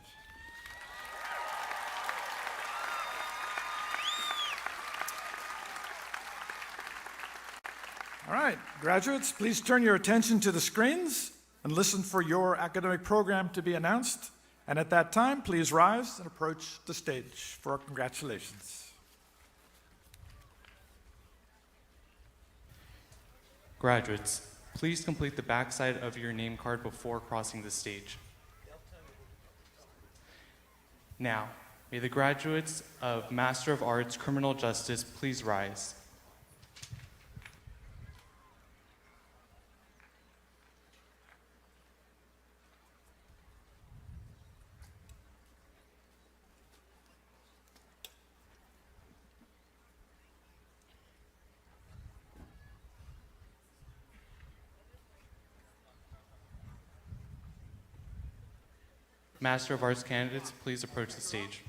[SPEAKER 9] All right, graduates, please turn your attention to the screens and listen for your academic program to be announced. And at that time, please rise and approach the stage for our congratulations.
[SPEAKER 10] Graduates, please complete the backside of your name card before crossing the stage. Now, may the graduates of Master of Arts Criminal Justice please rise. Master of Arts candidates, please approach the stage.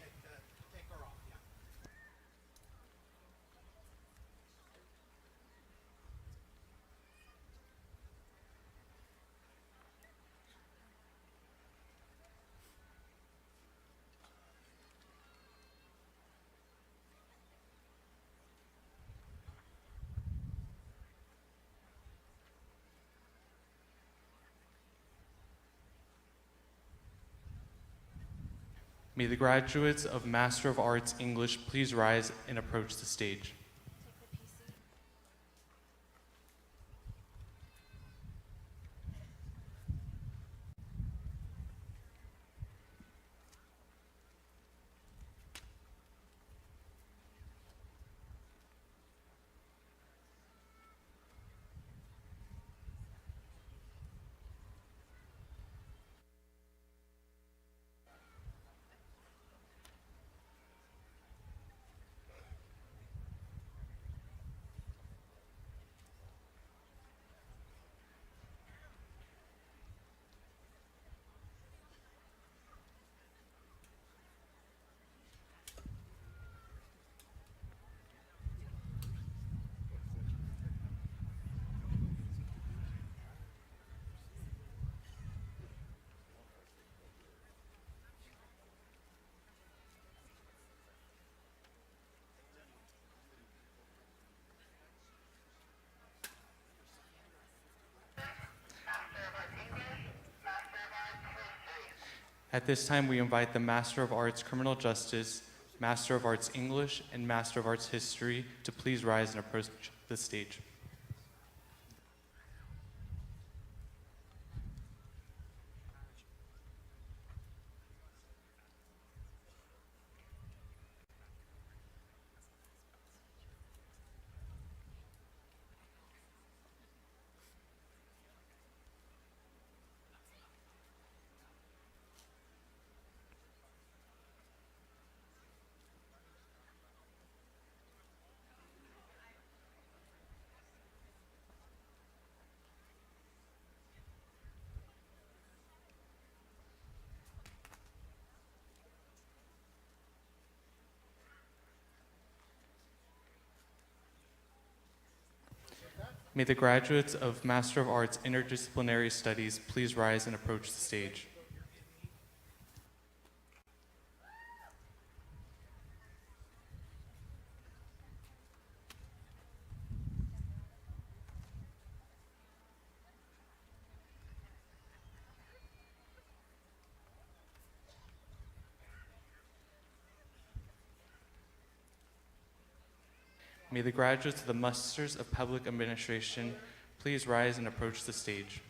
[SPEAKER 10] May the graduates of Master of Arts English please rise and approach the stage. At this time, we invite the Master of Arts Criminal Justice, Master of Arts English, and Master of Arts History to please rise and approach the stage. May the graduates of Master of Arts Interdisciplinary Studies please rise and approach the stage. May the graduates of the Masters of Public Administration please rise and approach the stage.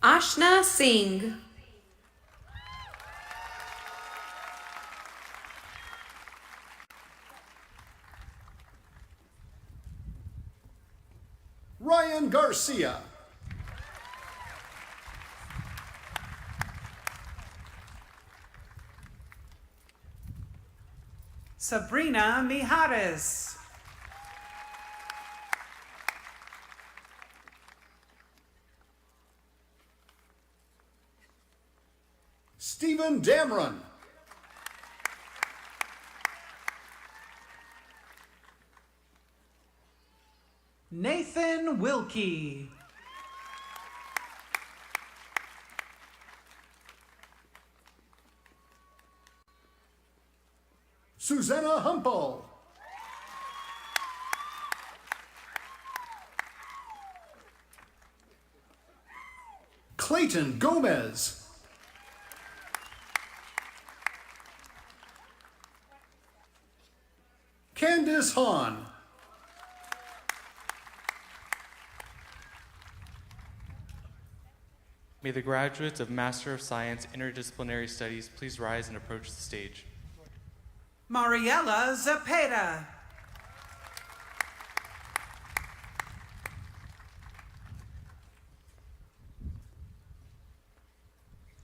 [SPEAKER 11] Ashna Singh.
[SPEAKER 12] Ryan Garcia.
[SPEAKER 13] Sabrina Mijares.
[SPEAKER 12] Stephen Damron.
[SPEAKER 13] Nathan Wilkie.
[SPEAKER 12] Susanna Humpel. Clayton Gomez. Candace Hahn.
[SPEAKER 10] May the graduates of Master of Science Interdisciplinary Studies please rise and approach the stage.
[SPEAKER 13] Mariela Zepeda.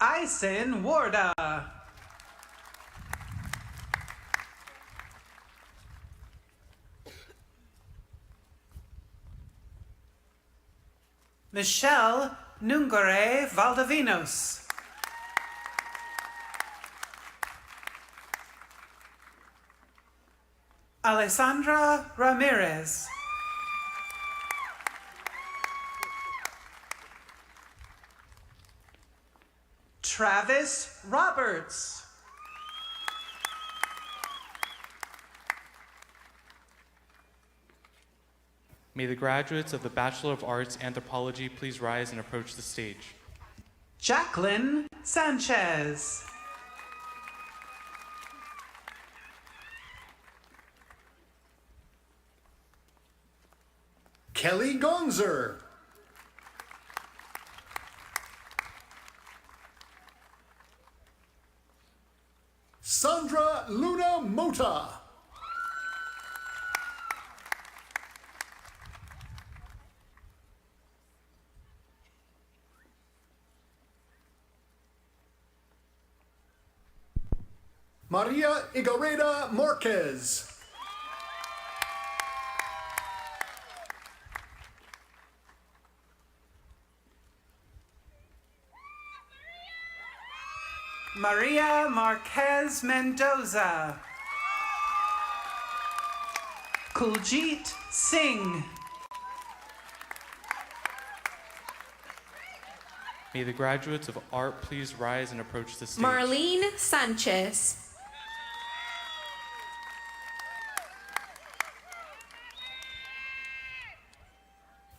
[SPEAKER 13] Ison Warda. Michelle Nungore Valdivinos. Alessandra Ramirez. Travis Roberts.
[SPEAKER 10] May the graduates of the Bachelor of Arts Anthropology please rise and approach the stage.
[SPEAKER 13] Jacqueline Sanchez.
[SPEAKER 12] Kelly Gonzer. Sandra Luna Mota. Maria Igareda Marquez.
[SPEAKER 13] Maria Marquez Mendoza. Kuljit Singh.
[SPEAKER 10] May the graduates of art please rise and approach the stage.
[SPEAKER 11] Marlene Sanchez.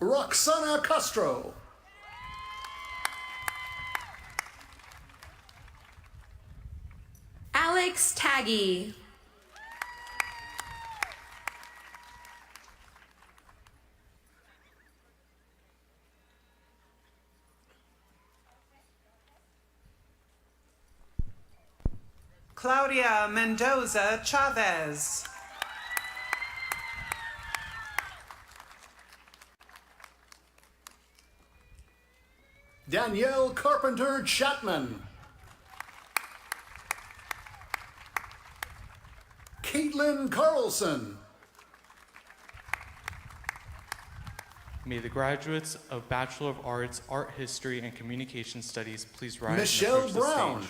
[SPEAKER 12] Roxana Castro.
[SPEAKER 11] Alex Taggy.
[SPEAKER 13] Claudia Mendoza Chavez.
[SPEAKER 12] Danielle Carpenter Chapman. Caitlin Carlson.
[SPEAKER 10] May the graduates of Bachelor of Arts, Art History, and Communication Studies please rise
[SPEAKER 12] Michelle
[SPEAKER 10] and approach
[SPEAKER 12] Brown.
[SPEAKER 10] the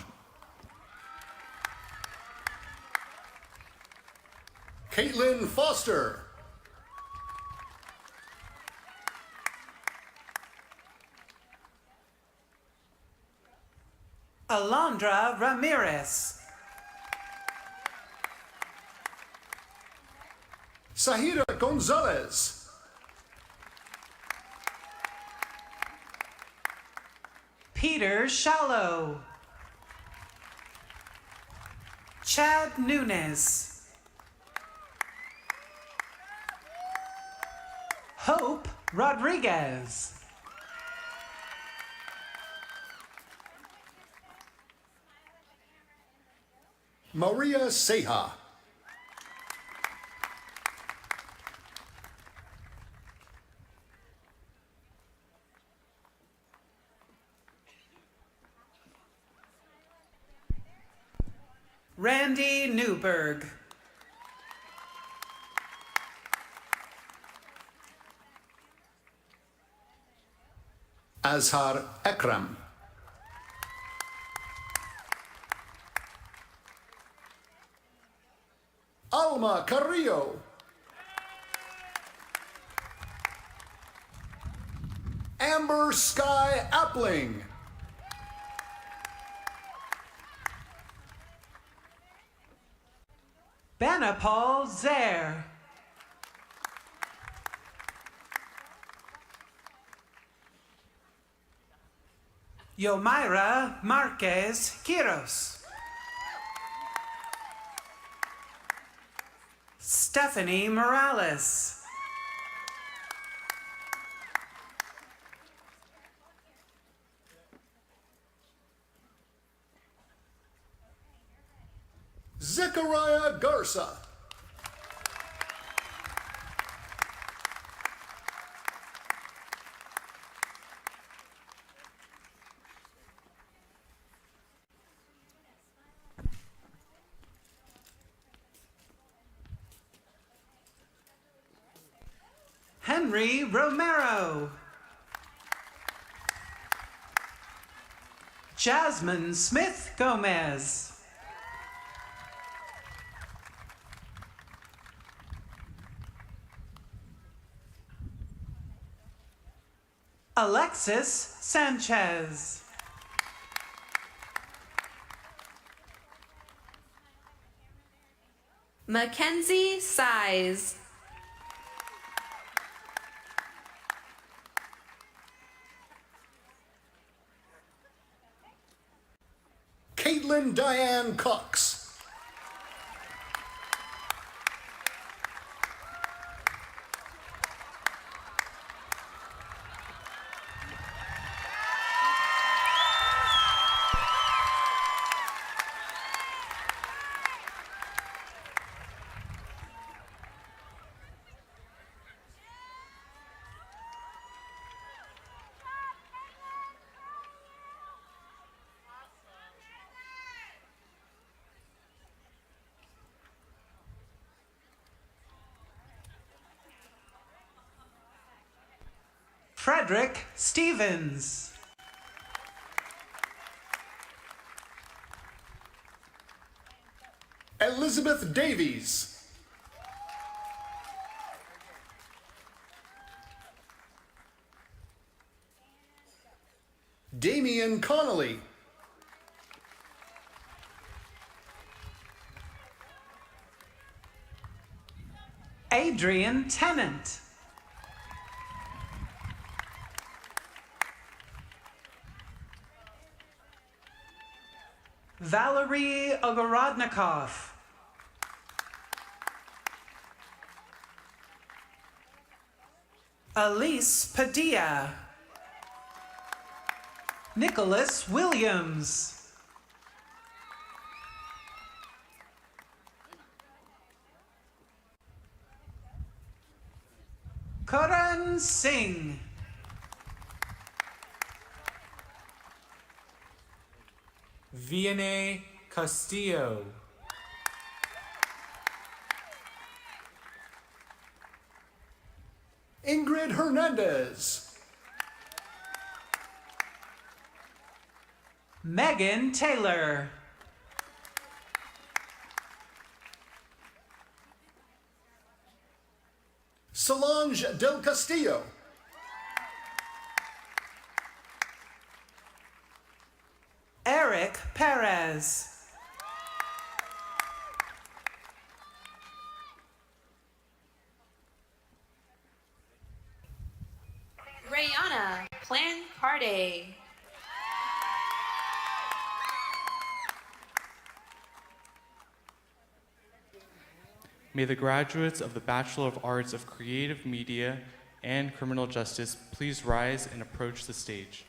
[SPEAKER 10] stage.
[SPEAKER 12] Caitlin Foster.
[SPEAKER 13] Alondra Ramirez.
[SPEAKER 12] Sahira Gonzalez.
[SPEAKER 13] Peter Shallow. Chad Nunes. Hope Rodriguez.
[SPEAKER 12] Maria Ceja.
[SPEAKER 13] Randy Newberg.
[SPEAKER 12] Azhar Ekram. Alma Carrillo. Amber Sky Appling.
[SPEAKER 13] Banapal Zaire. Yomira Marquez Quiros. Stephanie Morales.
[SPEAKER 12] Zechariah Garza.
[SPEAKER 13] Henry Romero. Jasmine Smith Gomez. Alexis Sanchez.
[SPEAKER 11] Mackenzie Size.
[SPEAKER 12] Caitlin Diane Cox.
[SPEAKER 13] Frederick Stevens.
[SPEAKER 12] Elizabeth Davies. Damian Connolly.
[SPEAKER 13] Adrian Tennant. Valerie Ogorodnikov. Elise Padilla. Nicholas Williams. Karan Singh.
[SPEAKER 14] Vianney Castillo.
[SPEAKER 12] Ingrid Hernandez.
[SPEAKER 13] Megan Taylor.
[SPEAKER 12] Solange Del Castillo.
[SPEAKER 13] Eric Perez.
[SPEAKER 11] Rayana Plan Party.
[SPEAKER 10] May the graduates of the Bachelor of Arts of Creative Media and Criminal Justice please rise and approach the stage.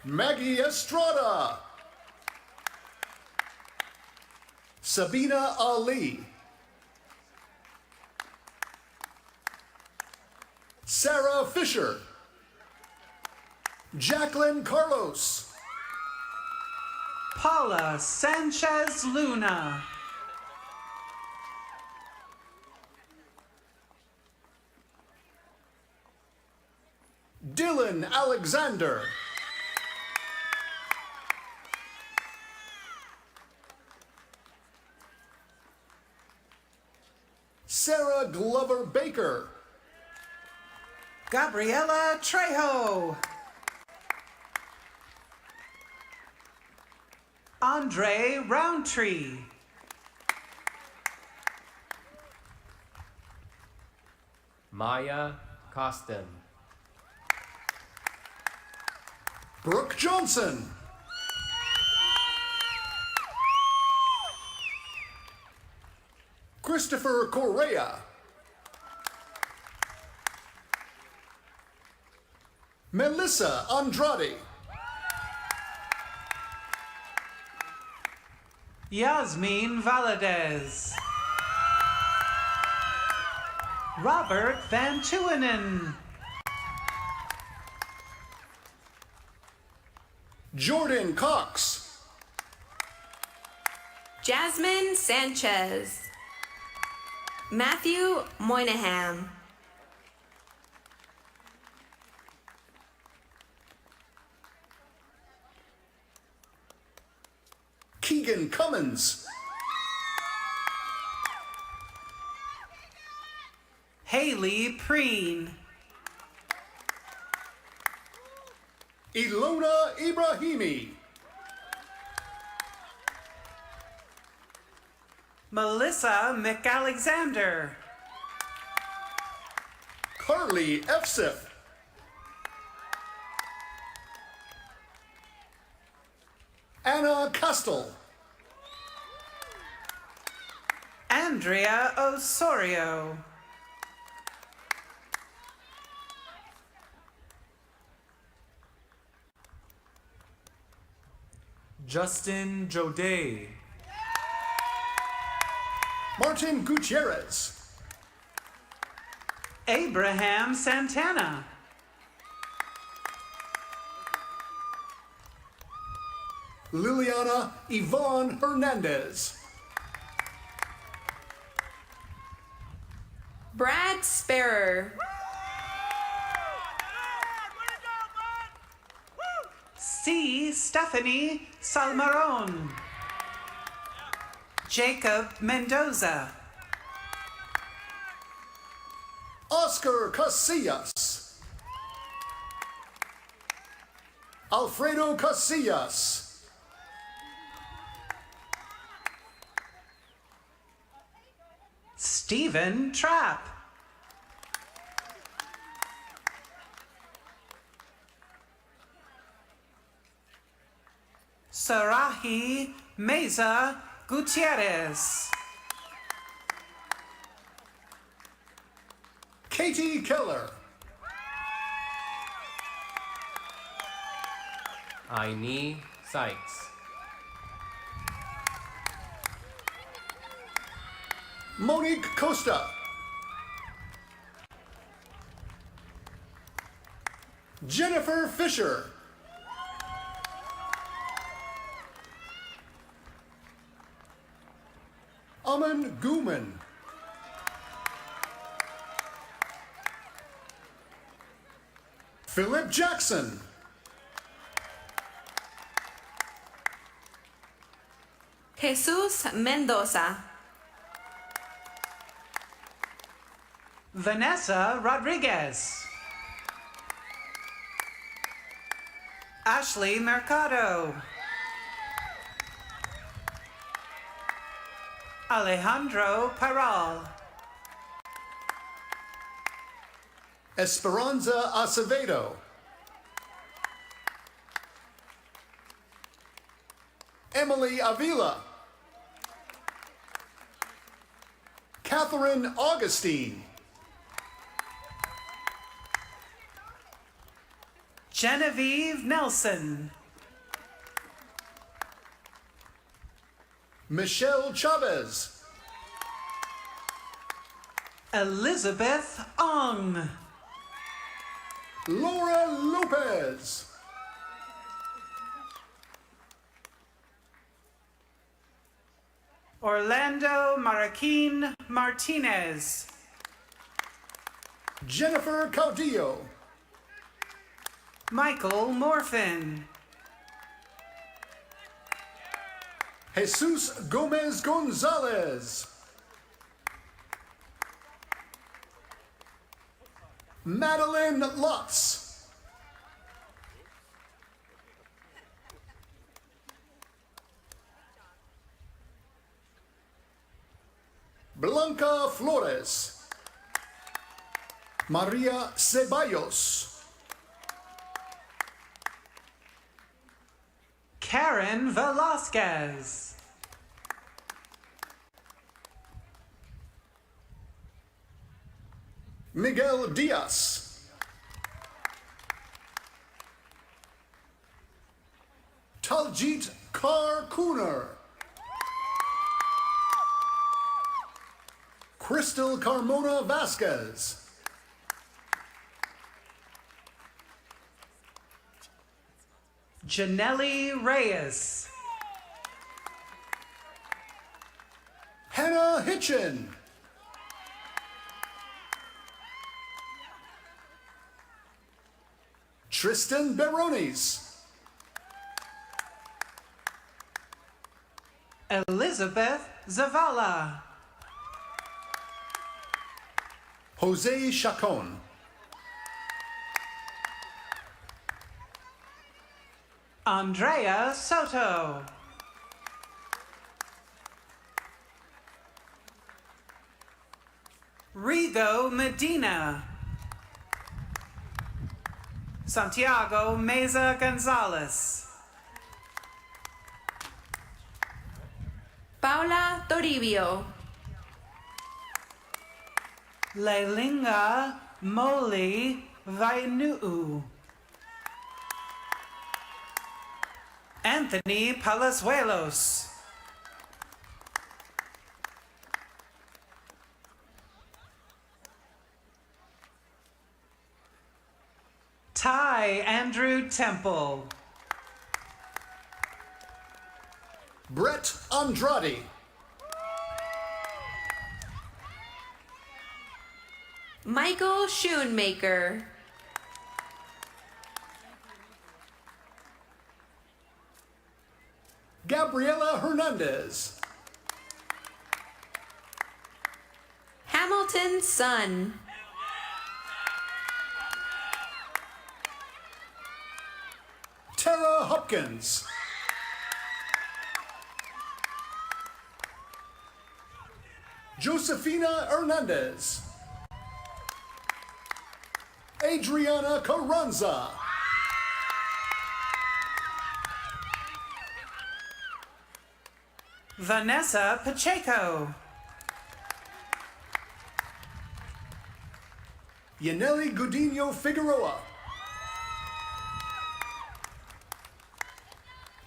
[SPEAKER 12] Maggie Estrada. Sabina Ali. Sarah Fisher. Jacqueline Carlos.
[SPEAKER 13] Paula Sanchez Luna.
[SPEAKER 12] Dylan Alexander. Sarah Glover Baker.
[SPEAKER 13] Gabriela Trejo. Andre Roundtree.
[SPEAKER 15] Maya Costin.
[SPEAKER 12] Brooke Johnson. Christopher Correa. Melissa Andrade.
[SPEAKER 13] Yasmin Valadez. Robert Van Tuinen.
[SPEAKER 12] Jordan Cox.
[SPEAKER 11] Jasmine Sanchez. Matthew Moynihan.
[SPEAKER 12] Keegan Cummins.
[SPEAKER 13] Haley Preen.
[SPEAKER 12] Ilona Ibrahimi.
[SPEAKER 13] Melissa McAlexander.
[SPEAKER 12] Carly Efsif. Anna Castle.
[SPEAKER 13] Andrea Osorio.
[SPEAKER 14] Justin Joday.
[SPEAKER 12] Martin Gutierrez.
[SPEAKER 13] Abraham Santana.
[SPEAKER 12] Liliana Yvonne Hernandez.
[SPEAKER 11] Brad Sparrow.
[SPEAKER 13] C. Stephanie Salmaron. Jacob Mendoza.
[SPEAKER 12] Oscar Casillas. Alfredo Casillas.
[SPEAKER 13] Stephen Trapp. Sarahi Meza Gutierrez.
[SPEAKER 12] Katie Keller.
[SPEAKER 15] Aini Sykes.
[SPEAKER 12] Monique Costa. Jennifer Fisher. Aman Guman. Philip Jackson.
[SPEAKER 11] Jesus Mendoza.
[SPEAKER 13] Vanessa Rodriguez. Ashley Mercado. Alejandro Paral.
[SPEAKER 12] Esperanza Acevedo. Emily Avila. Catherine Augustine.
[SPEAKER 13] Genevieve Nelson.
[SPEAKER 12] Michelle Chavez.
[SPEAKER 13] Elizabeth Ong.
[SPEAKER 12] Laura Lopez.
[SPEAKER 13] Orlando Marroquin Martinez.
[SPEAKER 12] Jennifer Caudillo.
[SPEAKER 13] Michael Morfin.
[SPEAKER 12] Jesus Gomez Gonzalez. Madeline Lutz. Blanca Flores. Maria Ceballos.
[SPEAKER 13] Karen Velasquez.
[SPEAKER 12] Miguel Diaz. Taljit Kar Kuner. Crystal Carmona Vasquez.
[SPEAKER 13] Janelli Reyes.
[SPEAKER 12] Hannah Hitchin. Tristan Barones.
[SPEAKER 13] Elizabeth Zavala.
[SPEAKER 12] Jose Chacon.
[SPEAKER 13] Andrea Soto. Rigo Medina. Santiago Meza Gonzalez.
[SPEAKER 11] Paula Toribio.
[SPEAKER 13] Leilinga Moli Vainuu. Anthony Palazuelos. Ty Andrew Temple.
[SPEAKER 12] Brett Andrade.
[SPEAKER 11] Michael Schoonmaker.
[SPEAKER 12] Gabriela Hernandez.
[SPEAKER 11] Hamilton Sun.
[SPEAKER 12] Tara Hopkins. Josefina Hernandez. Adriana Carranza.
[SPEAKER 13] Vanessa Pacheco.
[SPEAKER 12] Yaneli Gudinho Figueroa.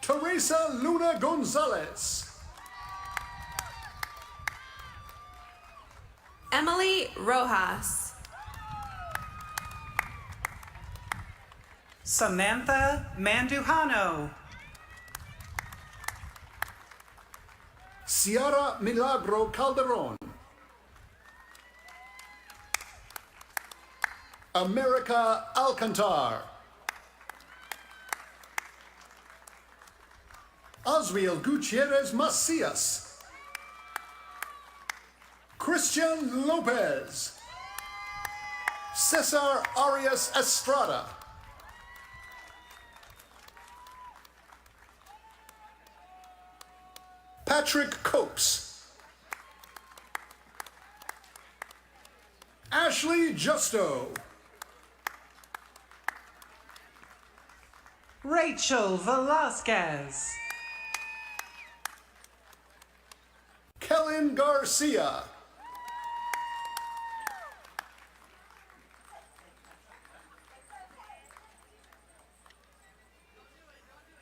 [SPEAKER 12] Teresa Luna Gonzalez.
[SPEAKER 11] Emily Rojas.
[SPEAKER 13] Samantha Mandujano.
[SPEAKER 12] Ciara Milagro Calderon. America Alcantar. Osriel Gutierrez Macias. Christian Lopez. Cesar Arias Estrada. Patrick Copes. Ashley Justo.
[SPEAKER 13] Rachel Velasquez.
[SPEAKER 12] Helen Garcia.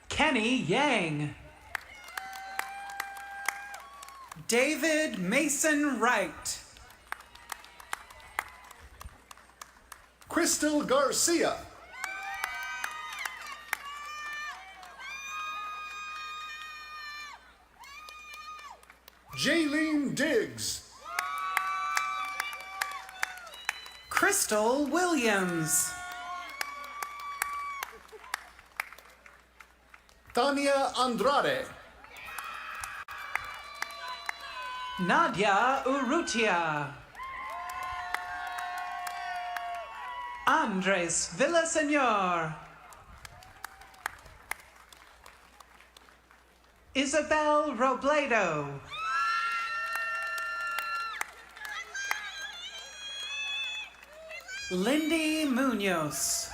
[SPEAKER 13] Kenny Yang. David Mason Wright.
[SPEAKER 12] Crystal Garcia. Jaylene Diggs.
[SPEAKER 13] Crystal Williams.
[SPEAKER 12] Tania Andrade.
[SPEAKER 13] Nadia Urrutia. Andres Villaseñor. Isabel Robledo. Lindy Munoz.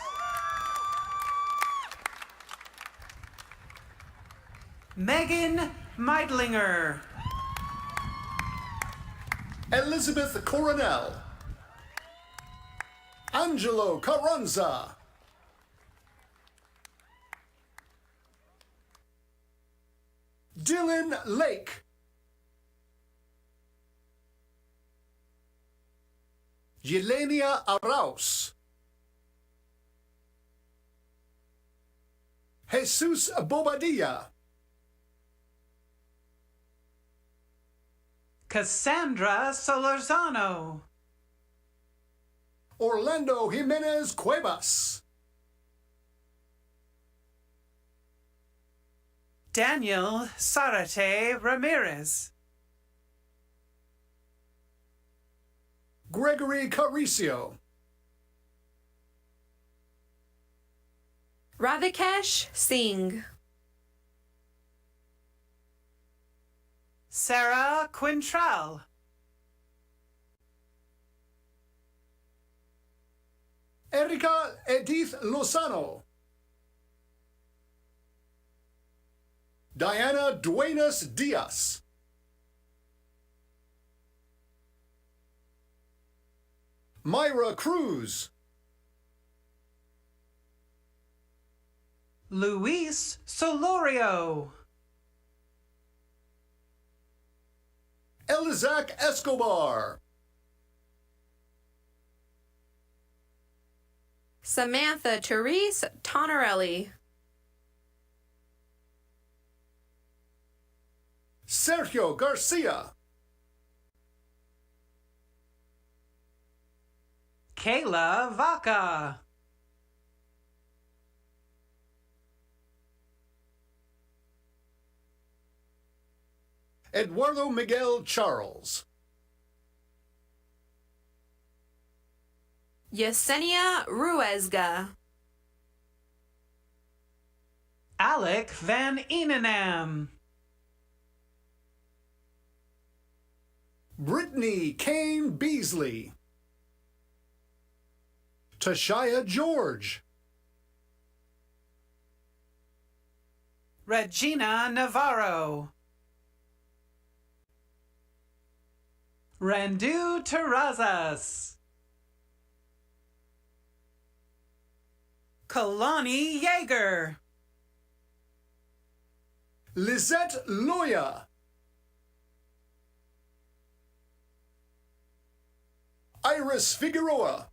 [SPEAKER 13] Megan Meidlinger.
[SPEAKER 12] Elizabeth Coronel. Angelo Carranza. Dylan Lake. Yelenia Arauz. Jesus Bobadilla.
[SPEAKER 13] Cassandra Solorzano.
[SPEAKER 12] Orlando Jimenez Cuevas.
[SPEAKER 13] Daniel Sarate Ramirez.
[SPEAKER 12] Gregory Caricio.
[SPEAKER 11] Radhikesh Singh.
[SPEAKER 13] Sarah Quintral.
[SPEAKER 12] Erika Edith Lozano. Diana Duenas Diaz. Myra Cruz.
[SPEAKER 13] Luis Solorio.
[SPEAKER 12] Elizak Escobar.
[SPEAKER 11] Samantha Therese Honorary.
[SPEAKER 12] Sergio Garcia.
[SPEAKER 13] Kayla Vaca.
[SPEAKER 12] Eduardo Miguel Charles.
[SPEAKER 11] Yesenia Ruesga.
[SPEAKER 13] Alec Van Enenam.
[SPEAKER 12] Brittany Kane Beasley. Tashia George.
[SPEAKER 13] Regina Navarro. Randu Terrazas. Kalani Yeager.
[SPEAKER 12] Lizette Loya. Iris Figueroa.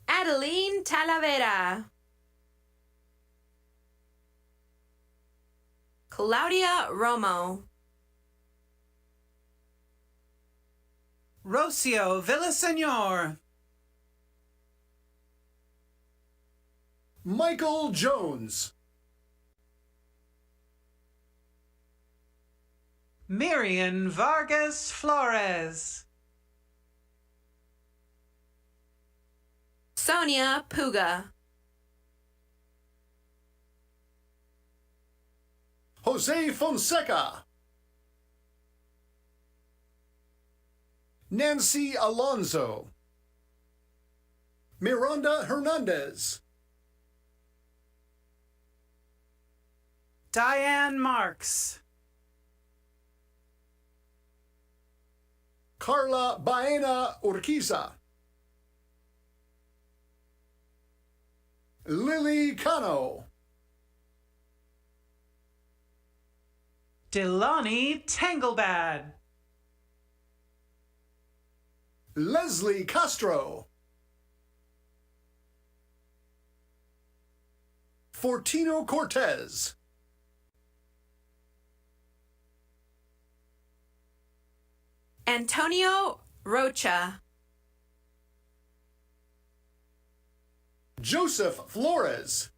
[SPEAKER 11] Adeline Talavera. Claudia Romo.
[SPEAKER 13] Rocio Villaseñor.
[SPEAKER 12] Michael Jones.
[SPEAKER 13] Miriam Vargas Flores.
[SPEAKER 11] Sonia Puga.
[SPEAKER 12] Jose Fonseca. Nancy Alonso. Miranda Hernandez.
[SPEAKER 13] Diane Marks.
[SPEAKER 12] Carla Baena Urquiza. Lily Cano.
[SPEAKER 13] Delani Tanglebad.
[SPEAKER 12] Leslie Castro. Fortino Cortez.
[SPEAKER 11] Antonio Rocha.
[SPEAKER 12] Joseph Flores.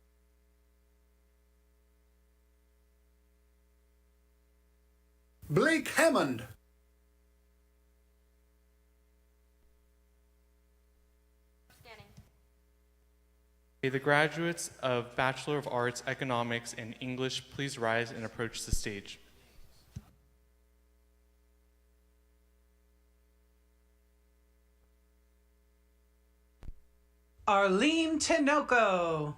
[SPEAKER 12] Blake Hammond.
[SPEAKER 10] May the graduates of Bachelor of Arts, Economics, and English please rise and approach the stage.
[SPEAKER 13] Arlene Tinoco.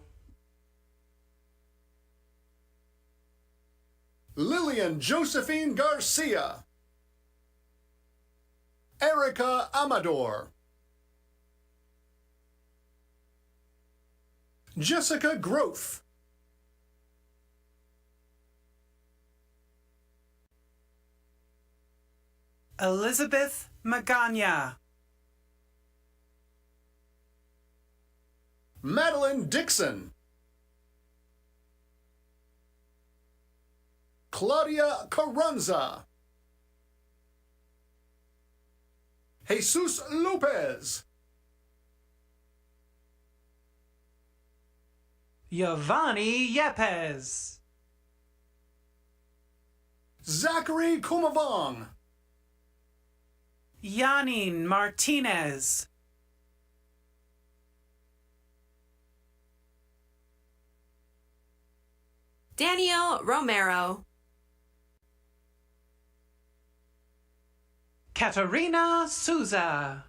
[SPEAKER 12] Lillian Josephine Garcia. Erica Amador. Jessica Groth.
[SPEAKER 13] Elizabeth Magana.
[SPEAKER 12] Madeline Dixon. Claudia Carranza. Jesus Lopez.
[SPEAKER 13] Giovanni Yepes.
[SPEAKER 12] Zachary Kumavong.
[SPEAKER 13] Yanin Martinez.
[SPEAKER 11] Daniel Romero.
[SPEAKER 13] Katerina Souza.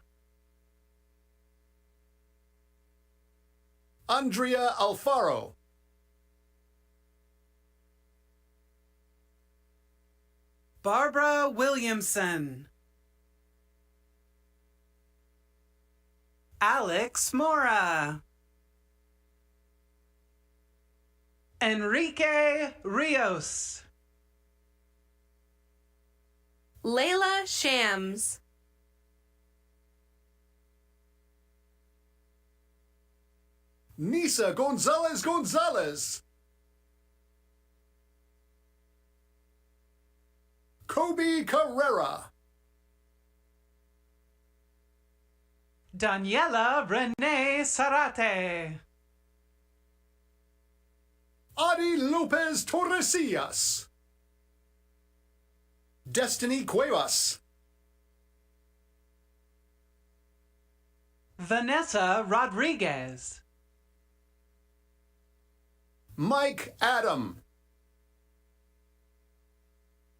[SPEAKER 12] Andrea Alfaro.
[SPEAKER 13] Barbara Williamson. Alex Mora. Enrique Rios.
[SPEAKER 11] Layla Shams.
[SPEAKER 12] Nisa Gonzalez Gonzalez. Kobe Carrera.
[SPEAKER 13] Daniela Renee Sarate.
[SPEAKER 12] Adi Lopez Torresillas. Destiny Cuevas.
[SPEAKER 13] Vanessa Rodriguez.
[SPEAKER 12] Mike Adam.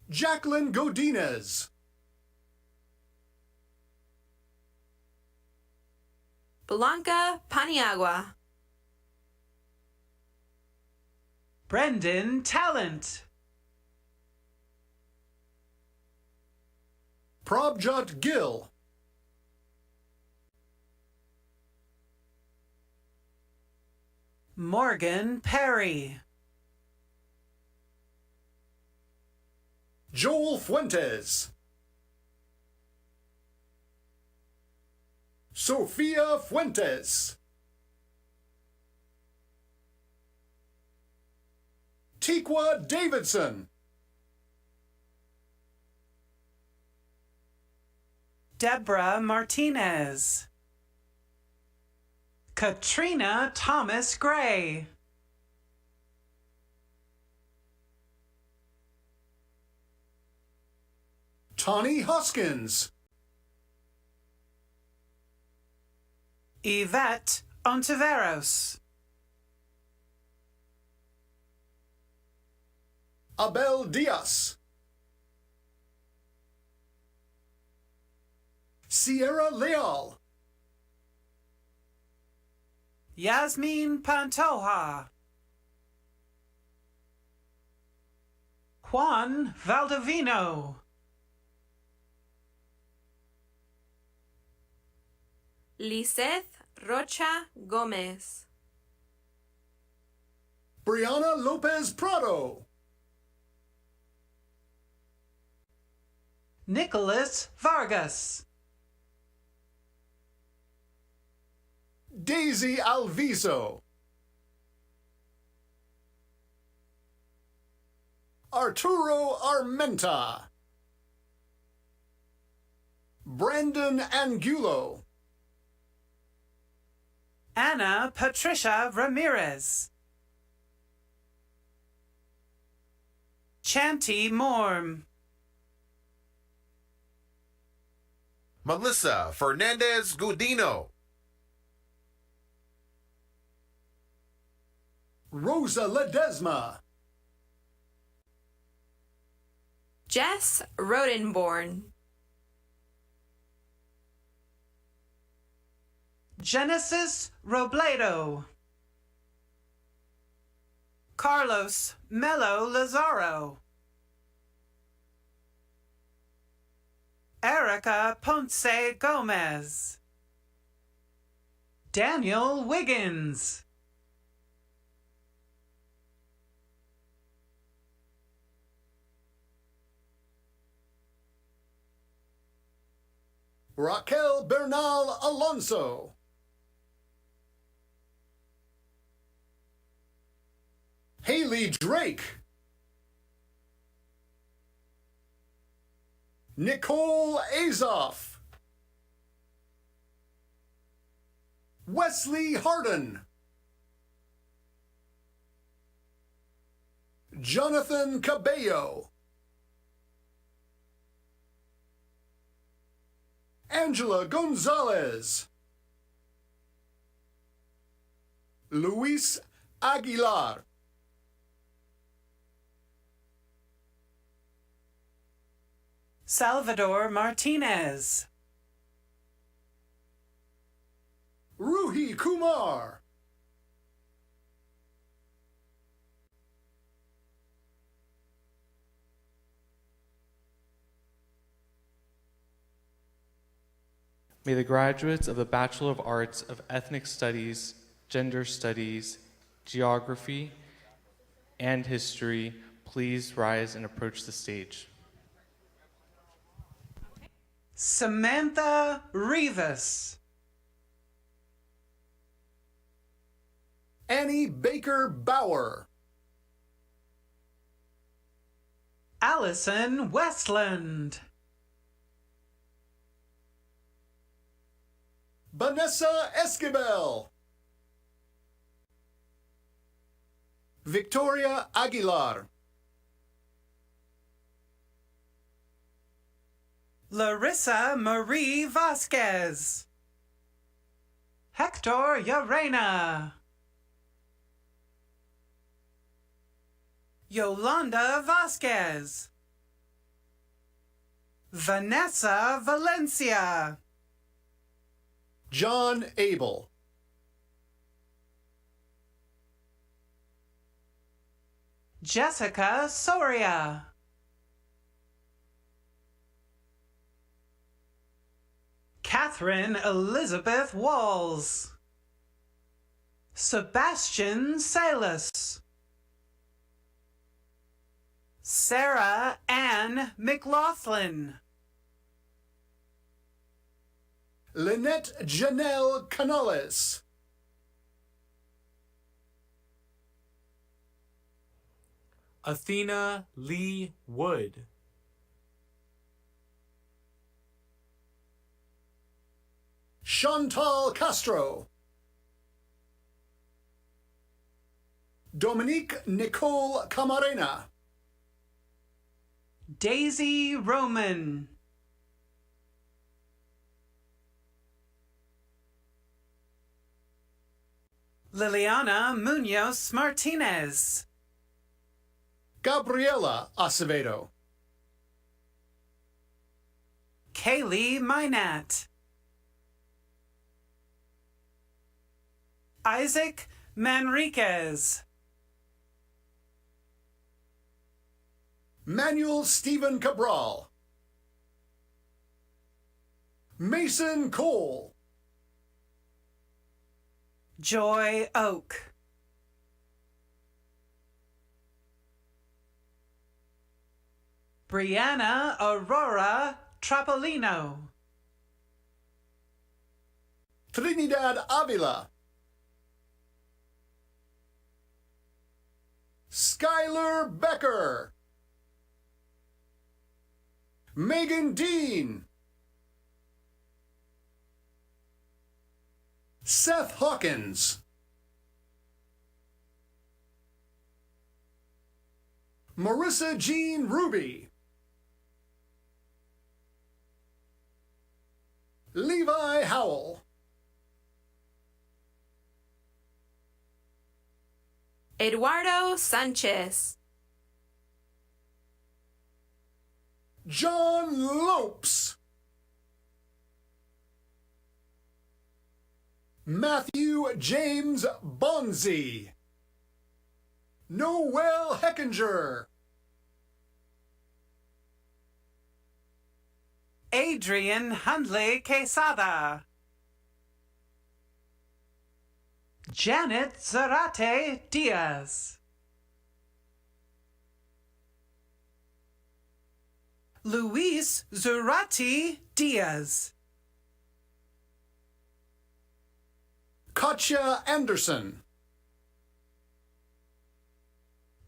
[SPEAKER 12] Jacqueline Godinez.
[SPEAKER 11] Blanca Paniagua.
[SPEAKER 13] Brendan Talent.
[SPEAKER 12] Prabjot Gill.
[SPEAKER 13] Morgan Perry.
[SPEAKER 12] Joel Fuentes. Sofia Fuentes. Tikwa Davidson.
[SPEAKER 13] Deborah Martinez. Katrina Thomas Gray.
[SPEAKER 12] Tawny Hoskins.
[SPEAKER 13] Yvette Ontiveros.
[SPEAKER 12] Abel Diaz. Sierra Leal.
[SPEAKER 13] Yasmin Pantoja. Juan Valdivino.
[SPEAKER 11] Liseth Rocha Gomez.
[SPEAKER 12] Brianna Lopez Prado.
[SPEAKER 13] Nicholas Vargas.
[SPEAKER 12] Daisy Alviso. Arturo Armenta. Brandon Angulo.
[SPEAKER 13] Anna Patricia Ramirez. Chanty Morm.
[SPEAKER 16] Melissa Fernandez Gudino.
[SPEAKER 12] Rosa Ledesma.
[SPEAKER 11] Jess Rodenborn.
[SPEAKER 13] Genesis Robledo. Carlos Melo Lazaro. Erica Ponce Gomez. Daniel Wiggins.
[SPEAKER 12] Raquel Bernal Alonso. Haley Drake. Nicole Azoff. Wesley Harden. Jonathan Cabello. Angela Gonzalez. Luis Aguilar.
[SPEAKER 13] Salvador Martinez.
[SPEAKER 12] Ruhi Kumar.
[SPEAKER 10] May the graduates of the Bachelor of Arts of Ethnic Studies, Gender Studies, Geography, and History please rise and approach the stage.
[SPEAKER 13] Samantha Rivas.
[SPEAKER 12] Annie Baker Bauer.
[SPEAKER 13] Allison Westland.
[SPEAKER 12] Vanessa Esquivel. Victoria Aguilar.
[SPEAKER 13] Larissa Marie Vasquez. Hector Llarena. Yolanda Vasquez. Vanessa Valencia.
[SPEAKER 12] John Abel.
[SPEAKER 13] Jessica Soria. Catherine Elizabeth Walls. Sebastian Salas. Sarah Ann McLaughlin.
[SPEAKER 12] Lynette Janelle Canales.
[SPEAKER 14] Athena Lee Wood.
[SPEAKER 12] Chantal Castro. Dominique Nicole Camarena.
[SPEAKER 13] Daisy Roman. Liliana Munoz Martinez.
[SPEAKER 12] Gabriela Acevedo.
[SPEAKER 13] Kaylee Minat. Isaac Manriquez.
[SPEAKER 12] Manuel Stephen Cabral. Mason Cole.
[SPEAKER 13] Joy Oak. Brianna Aurora Trapolino.
[SPEAKER 12] Trinidad Avila. Skylar Becker. Megan Dean. Seth Hawkins. Marissa Jean Ruby. Levi Howell.
[SPEAKER 11] Eduardo Sanchez.
[SPEAKER 12] John Lopes. Matthew James Bonzi. Noel Heckinger.
[SPEAKER 13] Adrian Hundley Quesada. Janet Zarate Diaz. Luis Zurati Diaz.
[SPEAKER 12] Katja Anderson.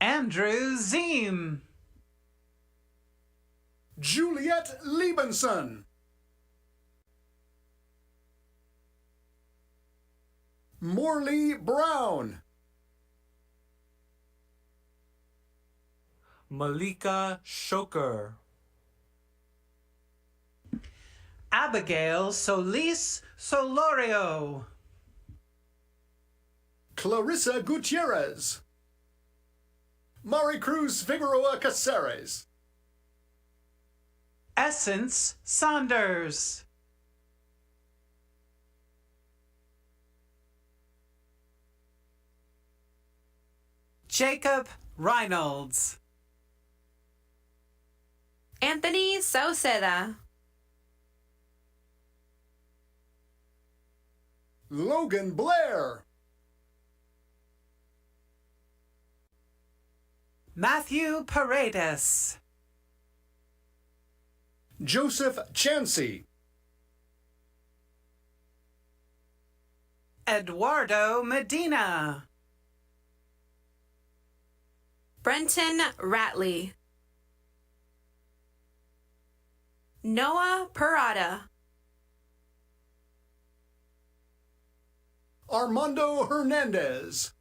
[SPEAKER 13] Andrew Ziem.
[SPEAKER 12] Juliet Liebenson. Morley Brown.
[SPEAKER 15] Malika Shoker.
[SPEAKER 13] Abigail Solis Solorio.
[SPEAKER 12] Clarissa Gutierrez. Maricruz Figueroa Caceres.
[SPEAKER 13] Essence Saunders. Jacob Reynolds.
[SPEAKER 11] Anthony Sauceda.
[SPEAKER 12] Logan Blair.
[SPEAKER 13] Matthew Paredes.
[SPEAKER 12] Joseph Chansey.
[SPEAKER 13] Eduardo Medina.
[SPEAKER 11] Brenton Ratley. Noah Parada.
[SPEAKER 12] Armando Hernandez.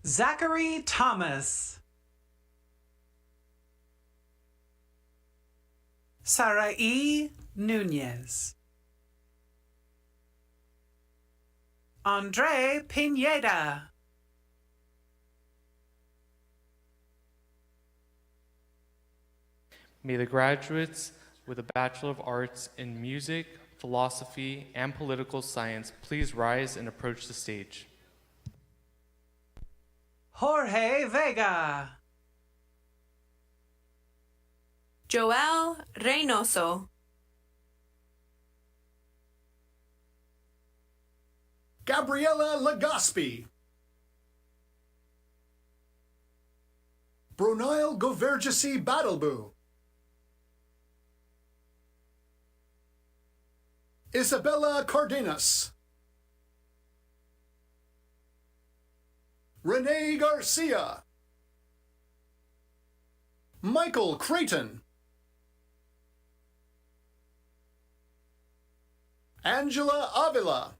[SPEAKER 13] Zachary Thomas. Sarai Nunez. Andre Pineda.
[SPEAKER 10] May the graduates with a Bachelor of Arts in Music, Philosophy, and Political Science please rise and approach the stage.
[SPEAKER 13] Jorge Vega.
[SPEAKER 11] Joel Reynoso.
[SPEAKER 12] Gabriela Legaspi. Brunel Govergesi Battleboo. Isabella Cardenas. Renee Garcia. Michael Creighton. Angela Avila.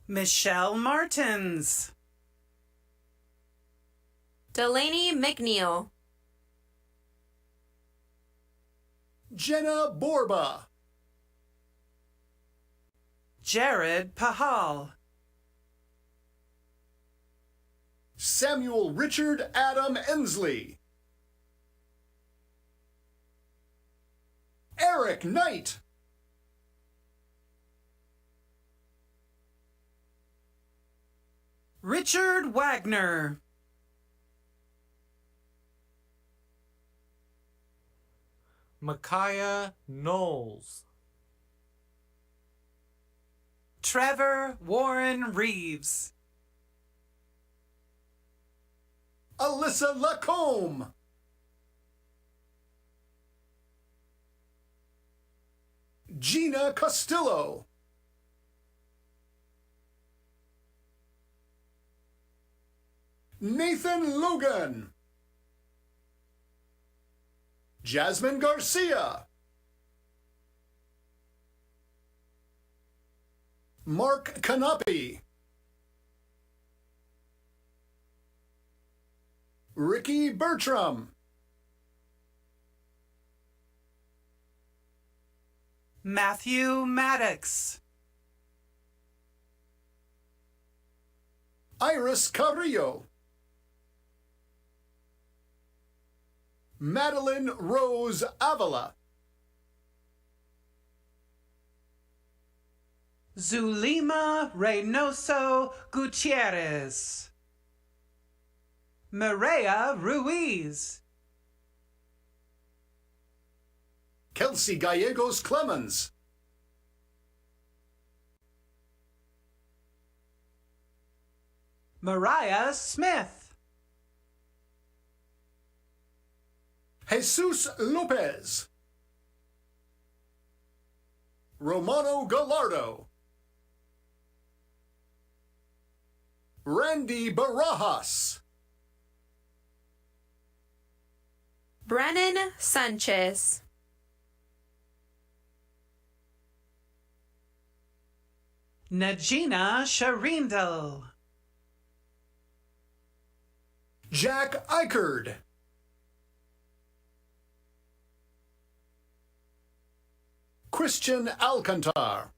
[SPEAKER 13] Michelle Martins.
[SPEAKER 11] Delaney McNeil.
[SPEAKER 12] Jenna Borba.
[SPEAKER 13] Jared Pahal.
[SPEAKER 12] Samuel Richard Adam Ensley. Eric Knight.
[SPEAKER 13] Richard Wagner.
[SPEAKER 15] Micaiah Knowles.
[SPEAKER 13] Trevor Warren Reeves.
[SPEAKER 12] Alyssa Lacombe. Gina Castillo. Nathan Logan. Jasmine Garcia. Mark Canopi. Ricky Bertram.
[SPEAKER 13] Matthew Maddox.
[SPEAKER 12] Iris Carrillo. Madeline Rose Avila.
[SPEAKER 13] Zulima Reynoso Gutierrez. Maria Ruiz.
[SPEAKER 12] Kelsey Gallegos Clemens.
[SPEAKER 13] Mariah Smith.
[SPEAKER 12] Jesus Lopez. Romano Gallardo. Randy Barajas.
[SPEAKER 11] Brennan Sanchez.
[SPEAKER 13] Najina Sharindal.
[SPEAKER 12] Jack Eichard. Christian Alcantar.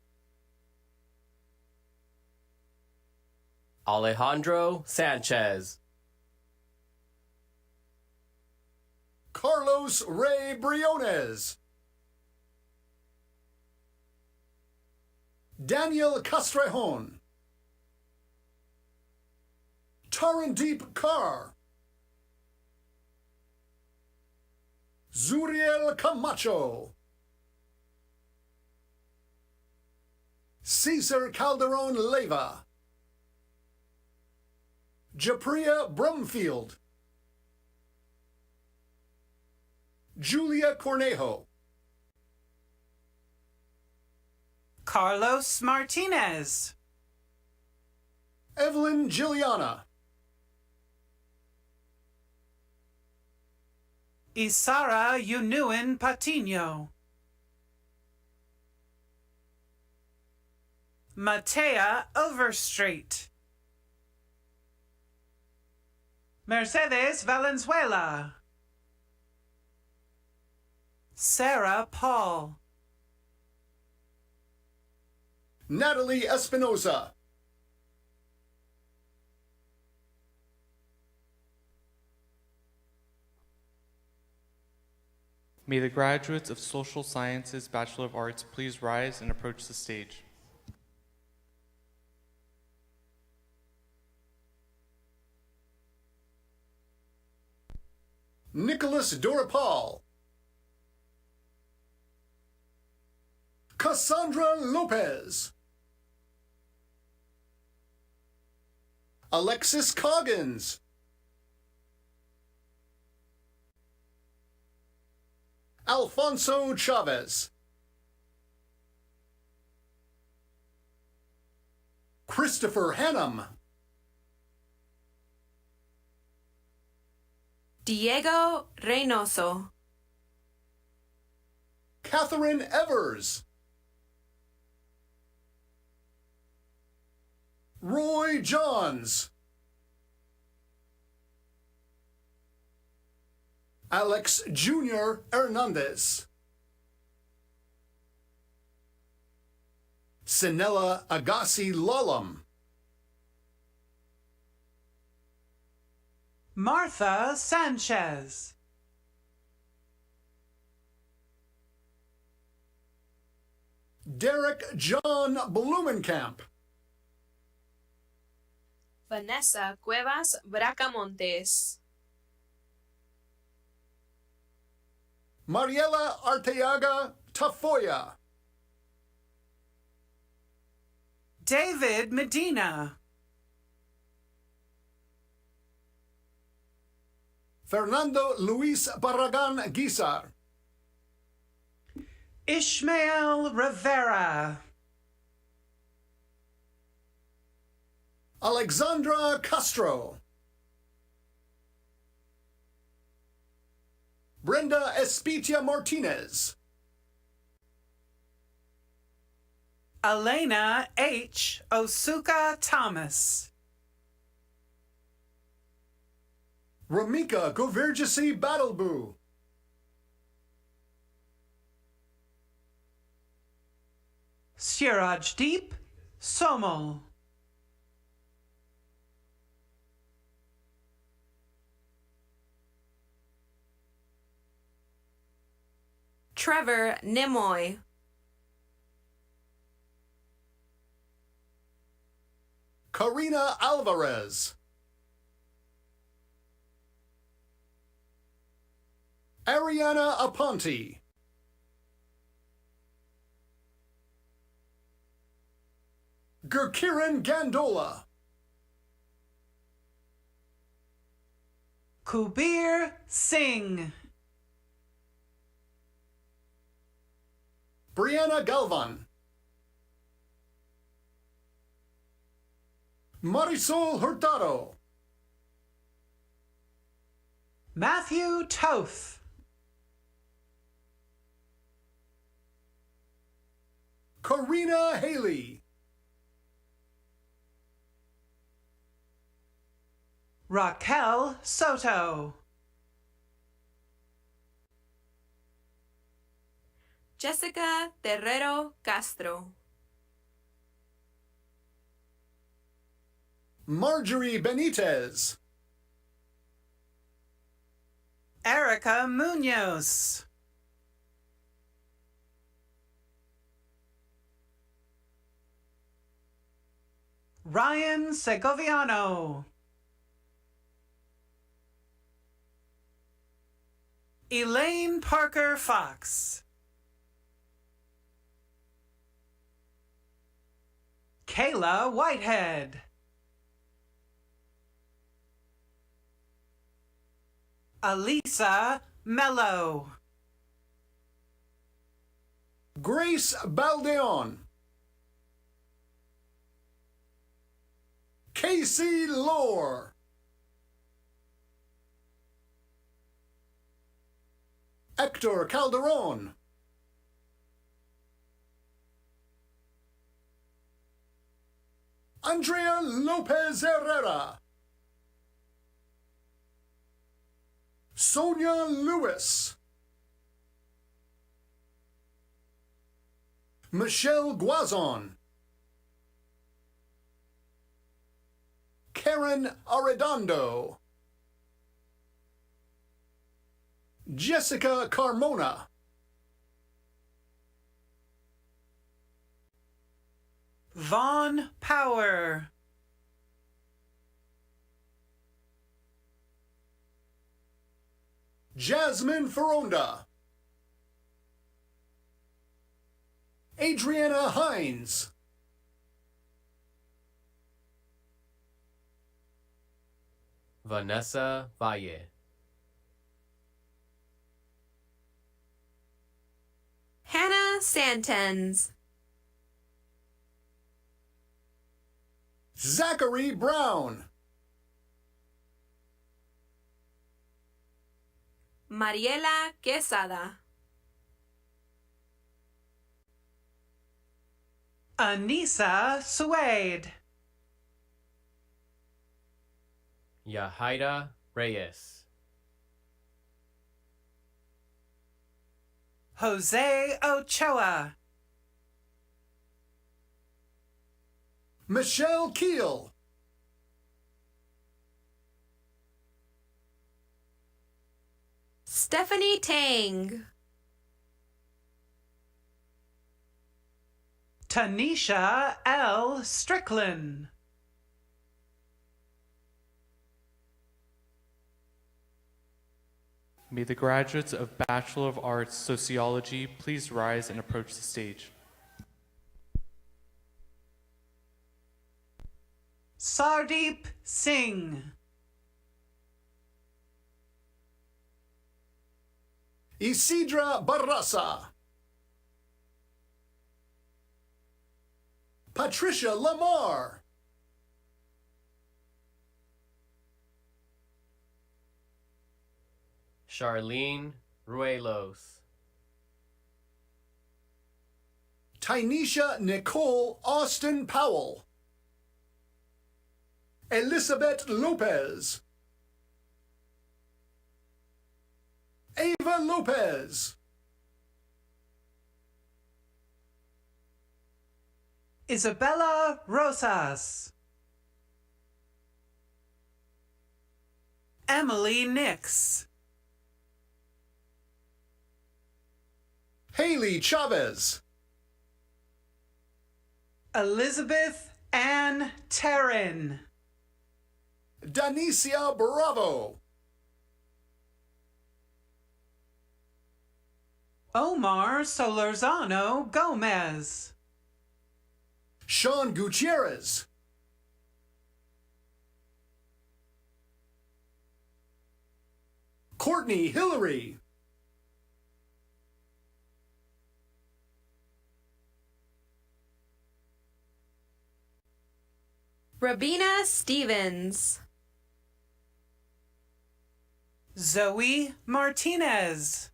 [SPEAKER 17] Alejandro Sanchez.
[SPEAKER 12] Carlos Ray Briones. Daniel Castrejon. Tarandeep Carr. Zuriel Camacho. Cesar Calderon Leyva. Japriya Brumfield. Julia Cornejo.
[SPEAKER 13] Carlos Martinez.
[SPEAKER 12] Evelyn Giliana.
[SPEAKER 13] Isara Yunuin Patino. Matea Overstreet. Mercedes Valenzuela. Sarah Paul.
[SPEAKER 12] Natalie Espinosa.
[SPEAKER 10] May the graduates of Social Sciences Bachelor of Arts please rise and approach the stage.
[SPEAKER 12] Nicholas Dorapal. Cassandra Lopez. Alexis Coggins. Alfonso Chavez. Christopher Hannum.
[SPEAKER 11] Diego Reynoso.
[SPEAKER 12] Catherine Evers. Roy Johns. Alex Jr. Hernandez. Sinella Agassi Lolum.
[SPEAKER 13] Martha Sanchez.
[SPEAKER 12] Derek John Blumenkamp.
[SPEAKER 11] Vanessa Cuevas Bracamontes.
[SPEAKER 12] Mariela Arteaga Tafoya.
[SPEAKER 13] David Medina.
[SPEAKER 12] Fernando Luis Barragan Guizar.
[SPEAKER 13] Ishmael Rivera.
[SPEAKER 12] Alexandra Castro. Brenda Espitia Martinez.
[SPEAKER 13] Elena H. Osuka Thomas.
[SPEAKER 12] Ramika Govirgisi Battlebu.
[SPEAKER 13] Surajdeep Somal.
[SPEAKER 11] Trevor Nimoy.
[SPEAKER 12] Karina Alvarez. Ariana Aponte. Gurkiran Gandola.
[SPEAKER 13] Kubir Singh.
[SPEAKER 12] Brianna Galvan. Marisol Hurtado.
[SPEAKER 13] Matthew Toth.
[SPEAKER 12] Karina Haley.
[SPEAKER 13] Raquel Soto.
[SPEAKER 11] Jessica Terrero Castro.
[SPEAKER 12] Marjorie Benitez.
[SPEAKER 13] Erica Munoz. Ryan Segoviano. Elaine Parker Fox. Kayla Whitehead. Alisa Mello.
[SPEAKER 12] Grace Baldeon. Casey Lore. Hector Calderon. Andrea Lopez Herrera. Sonia Lewis. Michelle Guazon. Karen Arredondo. Jessica Carmona.
[SPEAKER 13] Vaughn Power.
[SPEAKER 12] Jasmine Ferronda. Adriana Hines.
[SPEAKER 17] Vanessa Valle.
[SPEAKER 11] Hannah Santens.
[SPEAKER 12] Zachary Brown.
[SPEAKER 11] Mariela Quesada.
[SPEAKER 13] Anissa Suede.
[SPEAKER 17] Yahaira Reyes.
[SPEAKER 13] Jose Ochoa.
[SPEAKER 12] Michelle Keel.
[SPEAKER 11] Stephanie Tang.
[SPEAKER 13] Tanisha L. Strickland.
[SPEAKER 10] May the graduates of Bachelor of Arts Sociology please rise and approach the stage.
[SPEAKER 13] Sardeep Singh.
[SPEAKER 12] Isidra Barraza. Patricia Lamar.
[SPEAKER 17] Charlene Ruelos.
[SPEAKER 12] Tynesha Nicole Austin Powell. Elizabeth Lopez. Ava Lopez.
[SPEAKER 13] Isabella Rosas. Emily Nix.
[SPEAKER 12] Haley Chavez.
[SPEAKER 13] Elizabeth Ann Terran.
[SPEAKER 12] Danicia Bravo.
[SPEAKER 13] Omar Solorzano Gomez.
[SPEAKER 12] Sean Gutierrez. Courtney Hillary.
[SPEAKER 11] Rabina Stevens.
[SPEAKER 13] Zoe Martinez.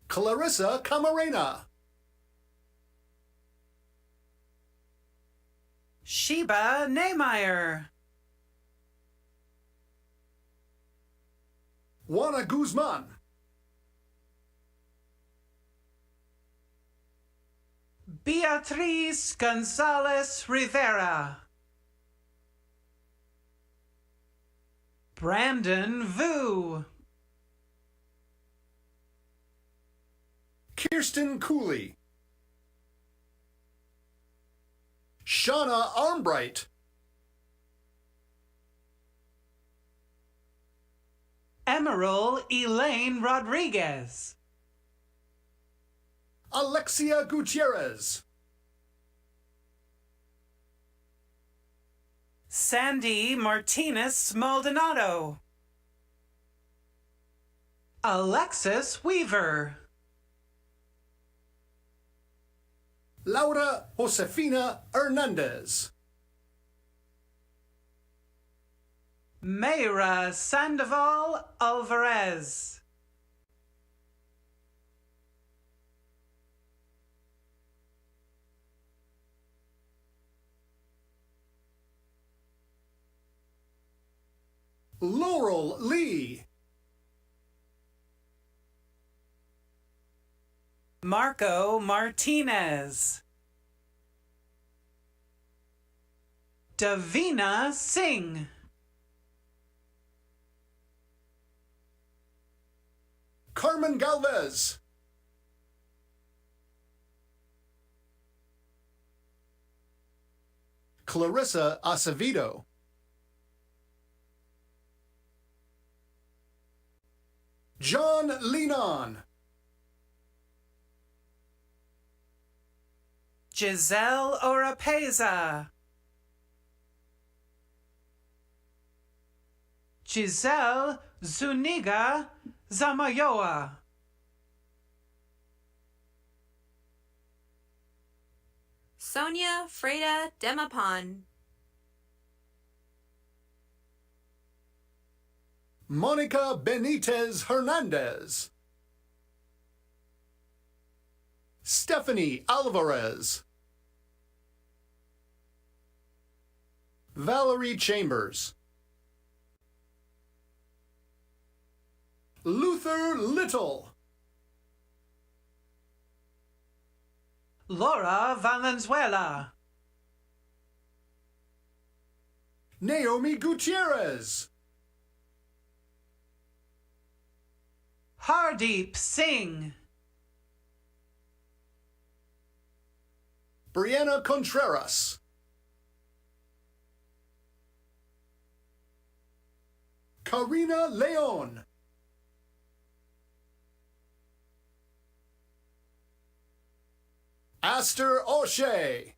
[SPEAKER 12] Clarissa Camarena.
[SPEAKER 13] Sheba Nehmeyer.
[SPEAKER 12] Juana Guzman.
[SPEAKER 13] Beatriz Gonzalez Rivera. Brandon Vu.
[SPEAKER 12] Kirsten Cooley. Shauna Armbright.
[SPEAKER 13] Emerald Elaine Rodriguez.
[SPEAKER 12] Alexia Gutierrez.
[SPEAKER 13] Sandy Martinez Maldonado. Alexis Weaver.
[SPEAKER 12] Laura Josefina Hernandez.
[SPEAKER 13] Mayra Sandoval Alvarez.
[SPEAKER 12] Laurel Lee.
[SPEAKER 13] Marco Martinez. Davina Singh.
[SPEAKER 12] Carmen Galvez. Clarissa Acevedo. John Linon.
[SPEAKER 13] Giselle Oropeza. Giselle Zuniga Zamayoa.
[SPEAKER 11] Sonia Freda Demapan.
[SPEAKER 12] Monica Benitez Hernandez. Stephanie Alvarez. Valerie Chambers. Luther Little.
[SPEAKER 13] Laura Valenzuela.
[SPEAKER 12] Naomi Gutierrez.
[SPEAKER 13] Hardeep Singh.
[SPEAKER 12] Brianna Contreras. Karina Leon. Aster O'Shea.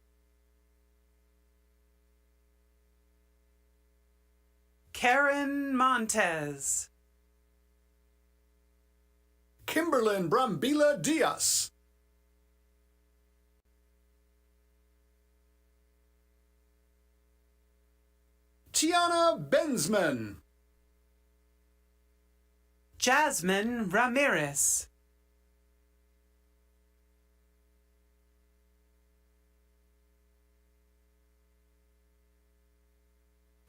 [SPEAKER 13] Karen Montez.
[SPEAKER 12] Kimberlyn Brambila Diaz. Tiana Benzman.
[SPEAKER 13] Jasmine Ramirez.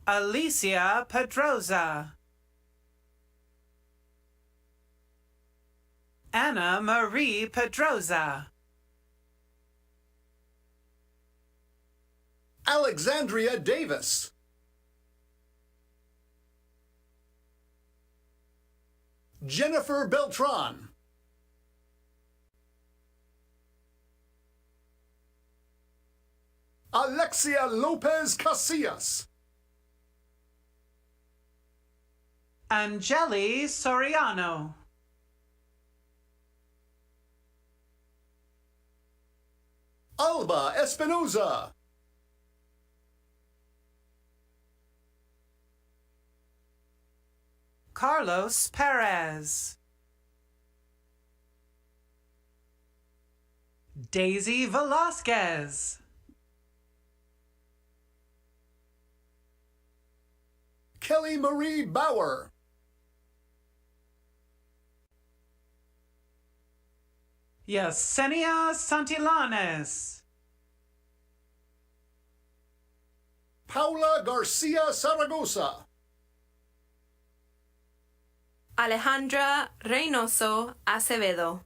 [SPEAKER 13] Alicia Pedroza. Anna Marie Pedroza.
[SPEAKER 12] Alexandria Davis. Jennifer Beltran. Alexia Lopez Casillas.
[SPEAKER 13] Angeli Soriano.
[SPEAKER 12] Alba Espinoza.
[SPEAKER 13] Carlos Perez. Daisy Velasquez.
[SPEAKER 12] Kelly Marie Bauer.
[SPEAKER 13] Yesenia Santillanes.
[SPEAKER 12] Paula Garcia Zaragoza.
[SPEAKER 11] Alejandra Reynoso Acevedo.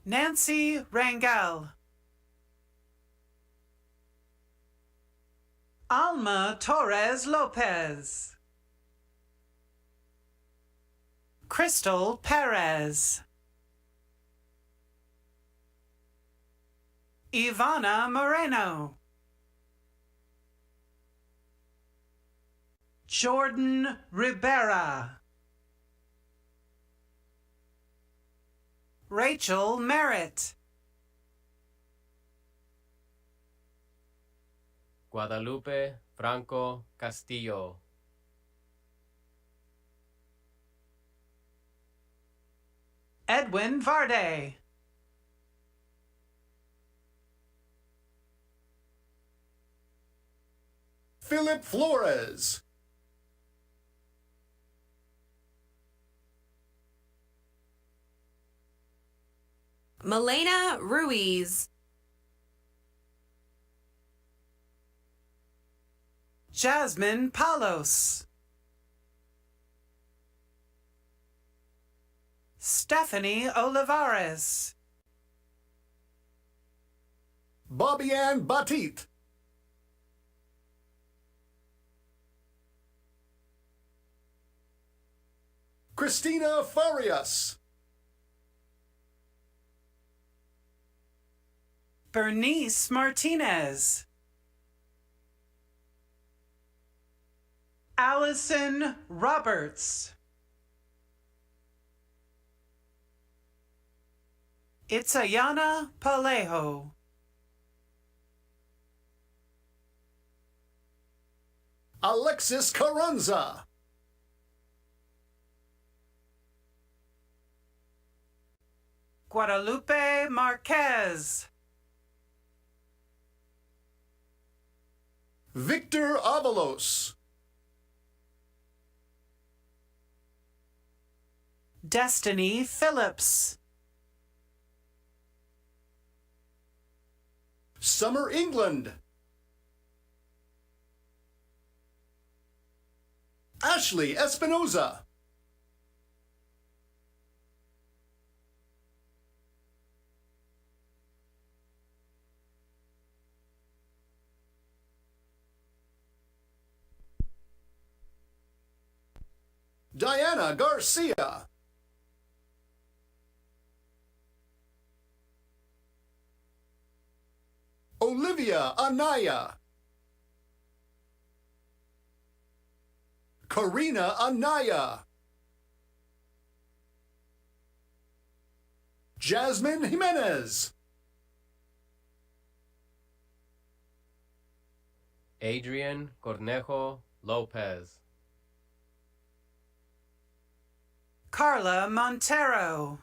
[SPEAKER 13] Nancy Rangel. Alma Torres Lopez. Crystal Perez. Ivana Moreno. Jordan Rivera. Rachel Merritt.
[SPEAKER 17] Guadalupe Franco Castillo.
[SPEAKER 13] Edwin Varde.
[SPEAKER 12] Philip Flores.
[SPEAKER 11] Melena Ruiz.
[SPEAKER 13] Jasmine Palos. Stephanie Olivares.
[SPEAKER 12] Bobby Ann Batit. Christina Farias.
[SPEAKER 13] Bernice Martinez. Allison Roberts. Itzayana Palejo.
[SPEAKER 12] Alexis Carranza.
[SPEAKER 13] Guadalupe Marquez.
[SPEAKER 12] Victor Avalos.
[SPEAKER 13] Destiny Phillips.
[SPEAKER 12] Summer England. Ashley Espinoza. Diana Garcia. Olivia Anaya. Karina Anaya. Jasmine Jimenez.
[SPEAKER 17] Adrian Cornejo Lopez.
[SPEAKER 13] Carla Montero.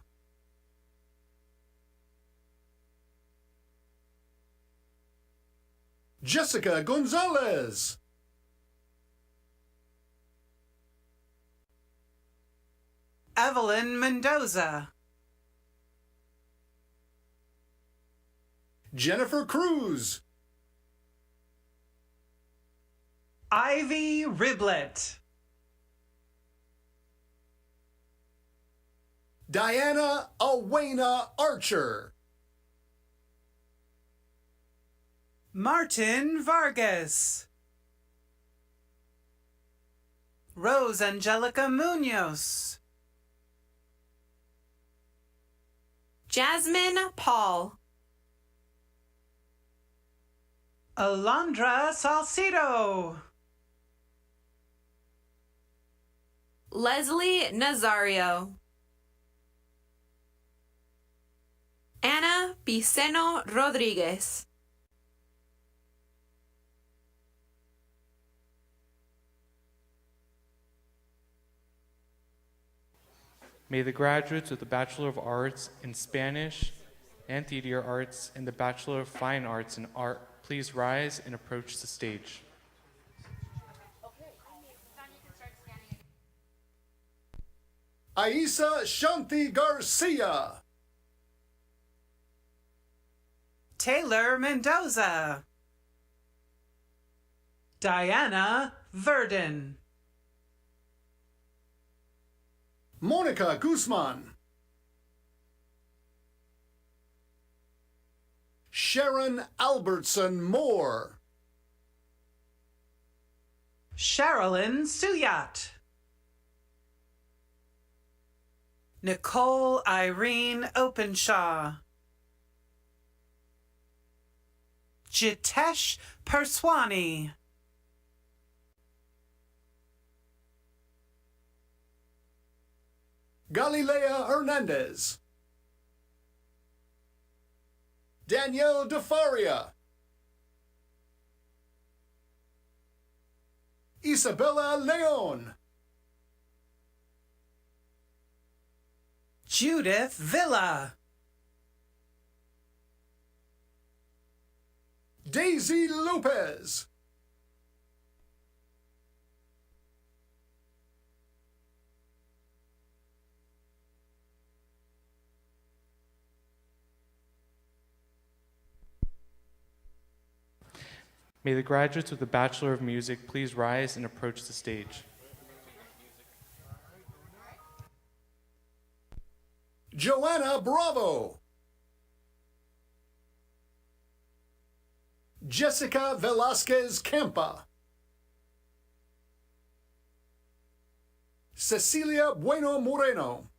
[SPEAKER 12] Jessica Gonzalez.
[SPEAKER 13] Evelyn Mendoza.
[SPEAKER 12] Jennifer Cruz.
[SPEAKER 13] Ivy Riblet.
[SPEAKER 12] Diana Awena Archer.
[SPEAKER 13] Martin Vargas. Rose Angelica Munoz.
[SPEAKER 11] Jasmine Paul.
[SPEAKER 13] Alondra Salcido.
[SPEAKER 11] Leslie Nazario. Ana Piceno Rodriguez.
[SPEAKER 10] May the graduates of the Bachelor of Arts in Spanish and Theater Arts and the Bachelor of Fine Arts in Art please rise and approach the stage.
[SPEAKER 12] Aisa Shanti Garcia.
[SPEAKER 13] Taylor Mendoza. Diana Verdon.
[SPEAKER 12] Monica Guzman. Sharon Albertson Moore.
[SPEAKER 13] Sherilyn Suyat. Nicole Irene Openshaw. Jitesh Perswani.
[SPEAKER 12] Galilea Hernandez. Danielle DeFaria. Isabella Leon.
[SPEAKER 13] Judith Villa.
[SPEAKER 12] Daisy Lopez.
[SPEAKER 10] May the graduates of the Bachelor of Music please rise and approach the stage.
[SPEAKER 12] Joanna Bravo. Jessica Velasquez Campa. Cecilia Bueno Moreno.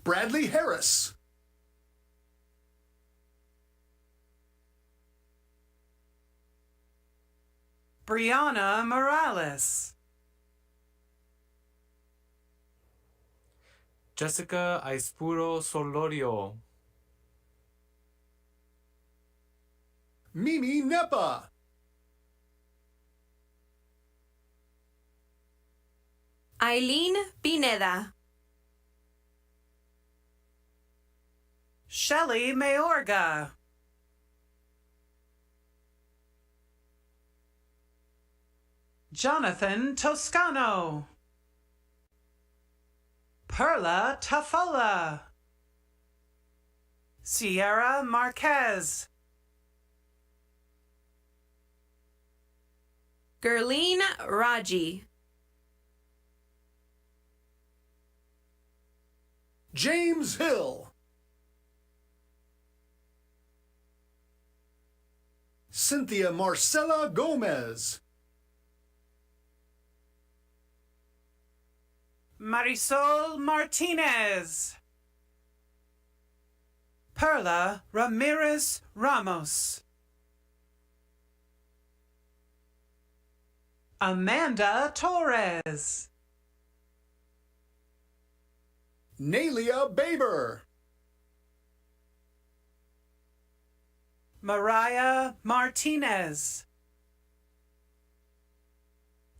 [SPEAKER 12] Bradley Harris.
[SPEAKER 13] Brianna Morales.
[SPEAKER 14] Jessica Aispuro Solorio.
[SPEAKER 12] Mimi Nepa.
[SPEAKER 11] Eileen Pineda.
[SPEAKER 13] Shelley Mayorga. Jonathan Toscano. Perla Tafola. Sierra Marquez.
[SPEAKER 11] Gerline Raji.
[SPEAKER 12] James Hill. Cynthia Marcela Gomez.
[SPEAKER 13] Marisol Martinez. Perla Ramirez Ramos. Amanda Torres.
[SPEAKER 12] Nalia Baber.
[SPEAKER 13] Mariah Martinez.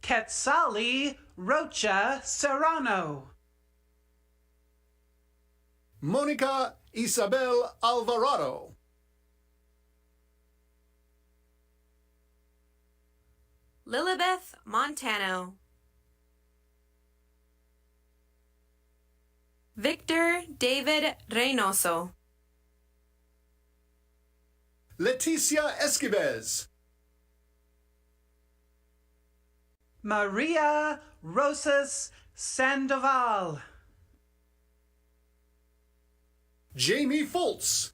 [SPEAKER 13] Quetzali Rocha Serrano.
[SPEAKER 12] Monica Isabel Alvarado.
[SPEAKER 11] Lilibeth Montano. Victor David Reynoso.
[SPEAKER 12] Leticia Esquives.
[SPEAKER 13] Maria Rosas Sandoval.
[SPEAKER 12] Jamie Foltz.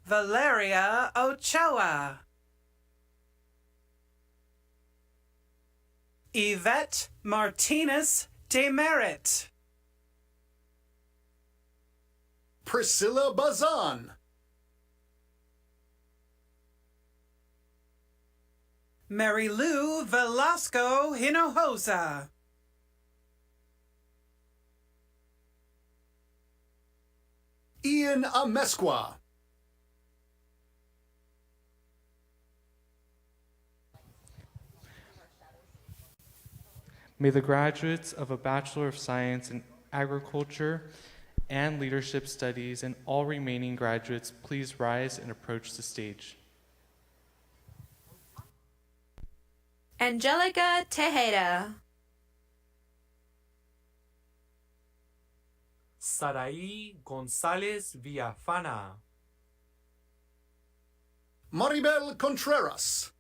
[SPEAKER 13] Valeria Ochoa. Yvette Martinez Demerit.
[SPEAKER 12] Priscilla Bazan.
[SPEAKER 13] Mary Lou Velasco Hinojosa.
[SPEAKER 12] Ian Amesqua.
[SPEAKER 10] May the graduates of a Bachelor of Science in Agriculture and Leadership Studies and all remaining graduates please rise and approach the stage.
[SPEAKER 11] Angelica Tejeda.
[SPEAKER 14] Saraí González Villafana.
[SPEAKER 12] Maribel Contreras.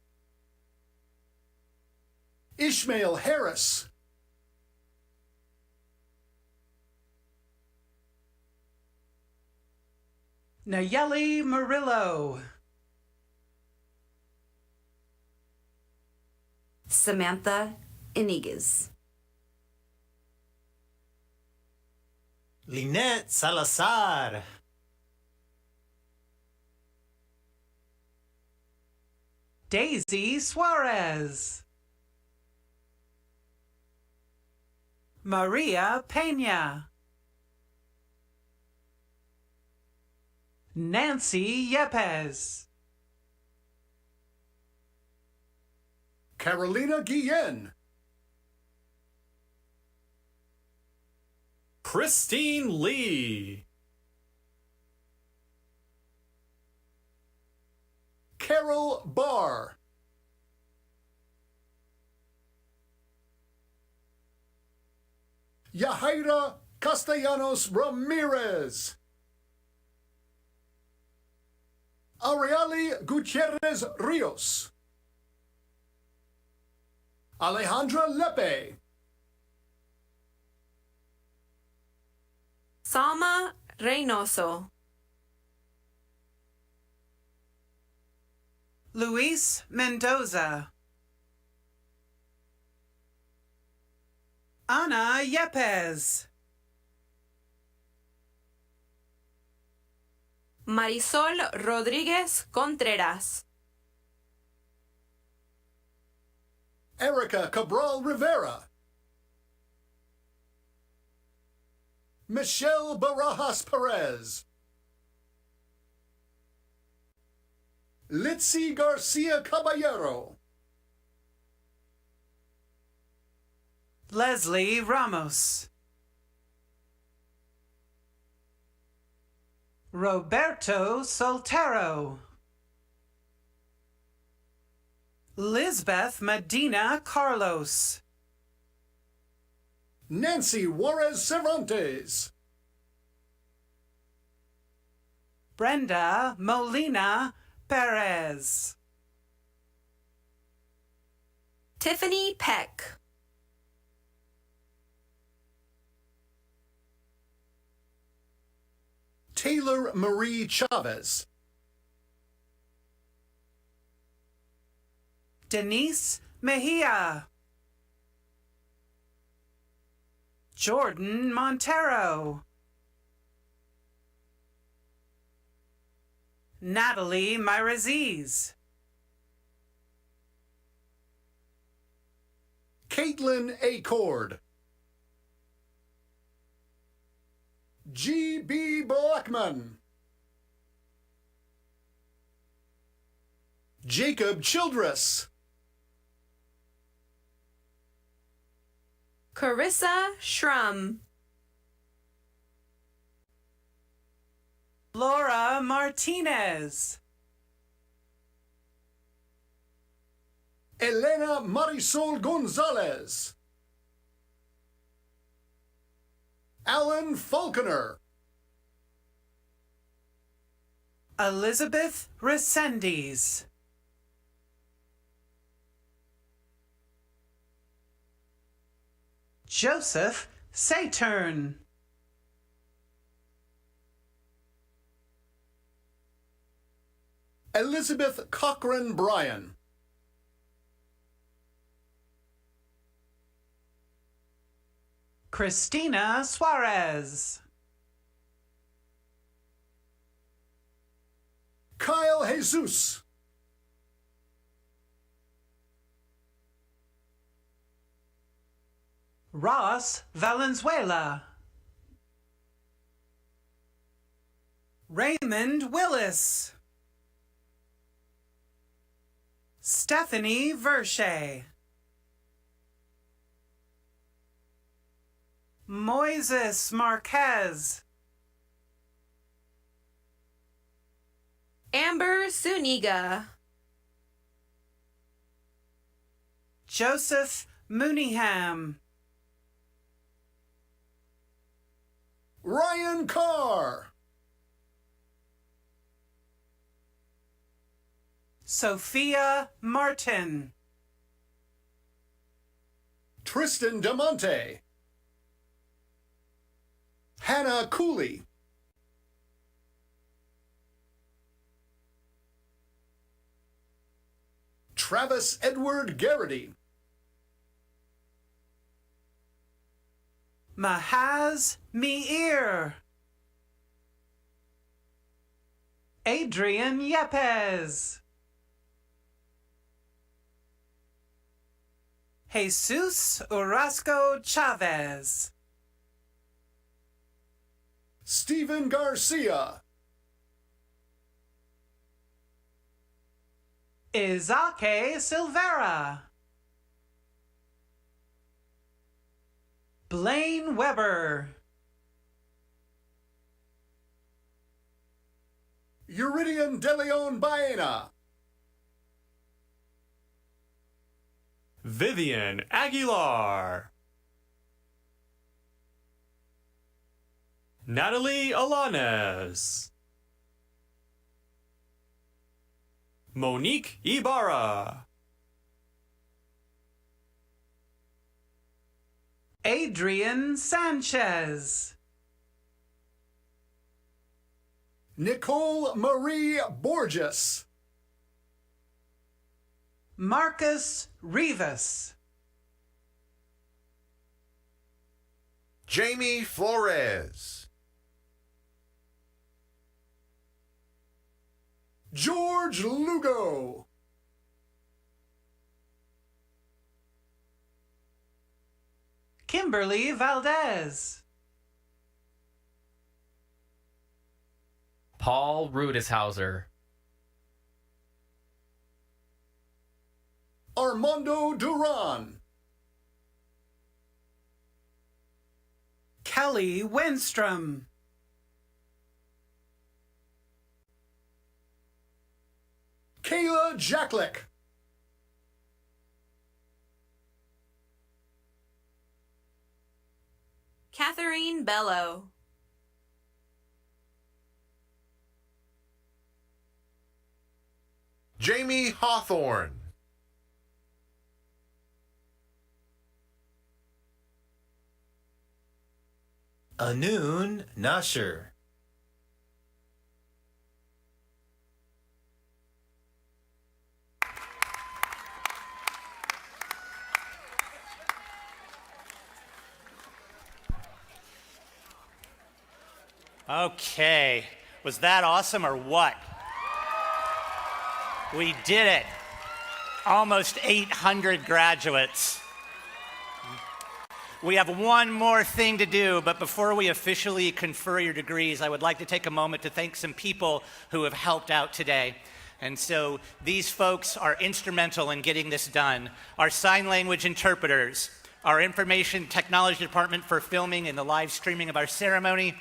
[SPEAKER 12] Ishmael Harris.
[SPEAKER 13] Nayeli Murillo.
[SPEAKER 11] Samantha Iniguez.
[SPEAKER 18] Lynette Salazar.
[SPEAKER 13] Daisy Suarez. Maria Pena. Nancy Yepes.
[SPEAKER 12] Carolina Guillen.
[SPEAKER 18] Christine Lee.
[SPEAKER 12] Carol Barr. Yahaira Castellanos Ramirez. Aureali Gutierrez Rios. Alejandra Lepe.
[SPEAKER 11] Salma Reynoso.
[SPEAKER 13] Luis Mendoza. Ana Yepes.
[SPEAKER 11] Marisol Rodríguez Contreras.
[SPEAKER 12] Erica Cabral Rivera. Michelle Barajas Perez. Litzy Garcia Caballero.
[SPEAKER 13] Leslie Ramos. Roberto Soltero. Lisbeth Medina Carlos.
[SPEAKER 12] Nancy Juarez Cervantes.
[SPEAKER 13] Brenda Molina Perez.
[SPEAKER 11] Tiffany Peck.
[SPEAKER 12] Taylor Marie Chavez.
[SPEAKER 13] Denise Mejia. Jordan Montero. Natalie Myraziz.
[SPEAKER 12] Caitlin Acord. G.B. Blackman. Jacob Childress.
[SPEAKER 11] Carissa Schrum.
[SPEAKER 13] Laura Martinez.
[SPEAKER 12] Elena Marisol Gonzalez. Alan Falconer.
[SPEAKER 13] Elizabeth Resendiz. Joseph Saturn.
[SPEAKER 12] Elizabeth Cochran Bryan.
[SPEAKER 13] Christina Suarez.
[SPEAKER 12] Kyle Jesus.
[SPEAKER 13] Ross Valenzuela. Raymond Willis. Stephanie Verche. Moises Marquez.
[SPEAKER 11] Amber Suniga.
[SPEAKER 13] Joseph Mooneyham.
[SPEAKER 12] Ryan Carr.
[SPEAKER 13] Sophia Martin.
[SPEAKER 12] Tristan DeMonte. Hannah Cooley. Travis Edward Garrity.
[SPEAKER 13] Mahaz Meir. Adrian Yepes. Jesus Orozco Chavez.
[SPEAKER 12] Stephen Garcia.
[SPEAKER 13] Izake Silvera. Blaine Weber.
[SPEAKER 12] Euridian De Leon Baena.
[SPEAKER 14] Vivian Aguilar. Natalie Alanes. Monique Ibarra.
[SPEAKER 13] Adrian Sanchez.
[SPEAKER 12] Nicole Marie Borges.
[SPEAKER 13] Marcus Rivas.
[SPEAKER 16] Jamie Flores.
[SPEAKER 12] George Lugo.
[SPEAKER 13] Kimberly Valdez.
[SPEAKER 17] Paul Rudishauser.
[SPEAKER 12] Armando Duran.
[SPEAKER 13] Kelly Winstrom.
[SPEAKER 12] Kayla Jacklick.
[SPEAKER 11] Catherine Bello.
[SPEAKER 16] Jamie Hawthorne.
[SPEAKER 18] Anun Nasher.
[SPEAKER 1] Okay, was that awesome or what? We did it. Almost 800 graduates. We have one more thing to do, but before we officially confer your degrees, I would like to take a moment to thank some people who have helped out today. And so these folks are instrumental in getting this done. Our sign language interpreters, our information technology department for filming and the live streaming of our ceremony,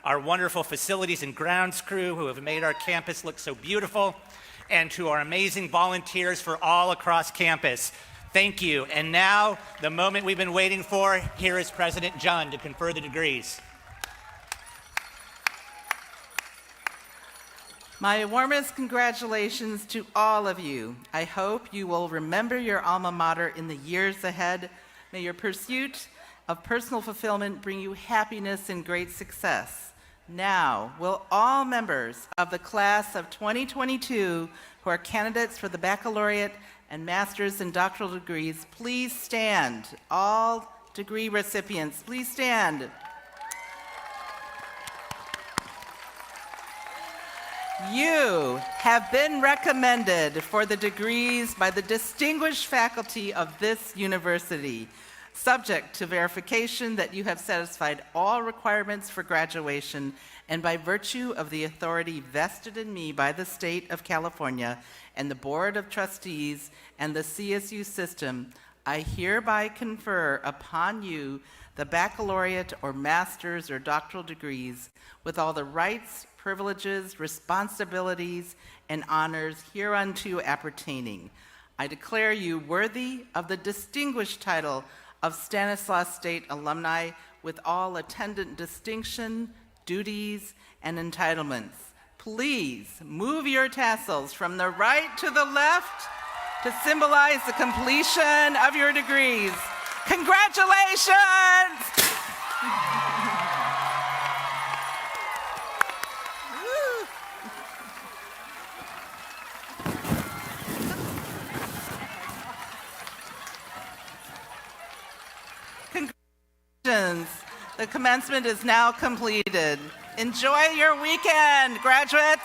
[SPEAKER 1] our wonderful facilities and grounds crew who have made our campus look so beautiful, and to our amazing volunteers for all across campus. Thank you. And now, the moment we've been waiting for, here is President John to confer the degrees.
[SPEAKER 3] My warmest congratulations to all of you. I hope you will remember your alma mater in the years ahead. May your pursuit of personal fulfillment bring you happiness and great success. Now, will all members of the class of 2022 who are candidates for the baccalaureate and master's and doctoral degrees please stand? All degree recipients, please stand. You have been recommended for the degrees by the distinguished faculty of this university, subject to verification that you have satisfied all requirements for graduation, and by virtue of the authority vested in me by the state of California and the Board of Trustees and the CSU system, I hereby confer upon you the baccalaureate or master's or doctoral degrees with all the rights, privileges, responsibilities, and honors hereunto appertaining. I declare you worthy of the distinguished title of Stanislaus State alumni with all attendant distinction, duties, and entitlements. Please move your tassels from the right to the left to symbolize the completion of your degrees. Congratulations! Congratulations. The commencement is now completed. Enjoy your weekend, graduates.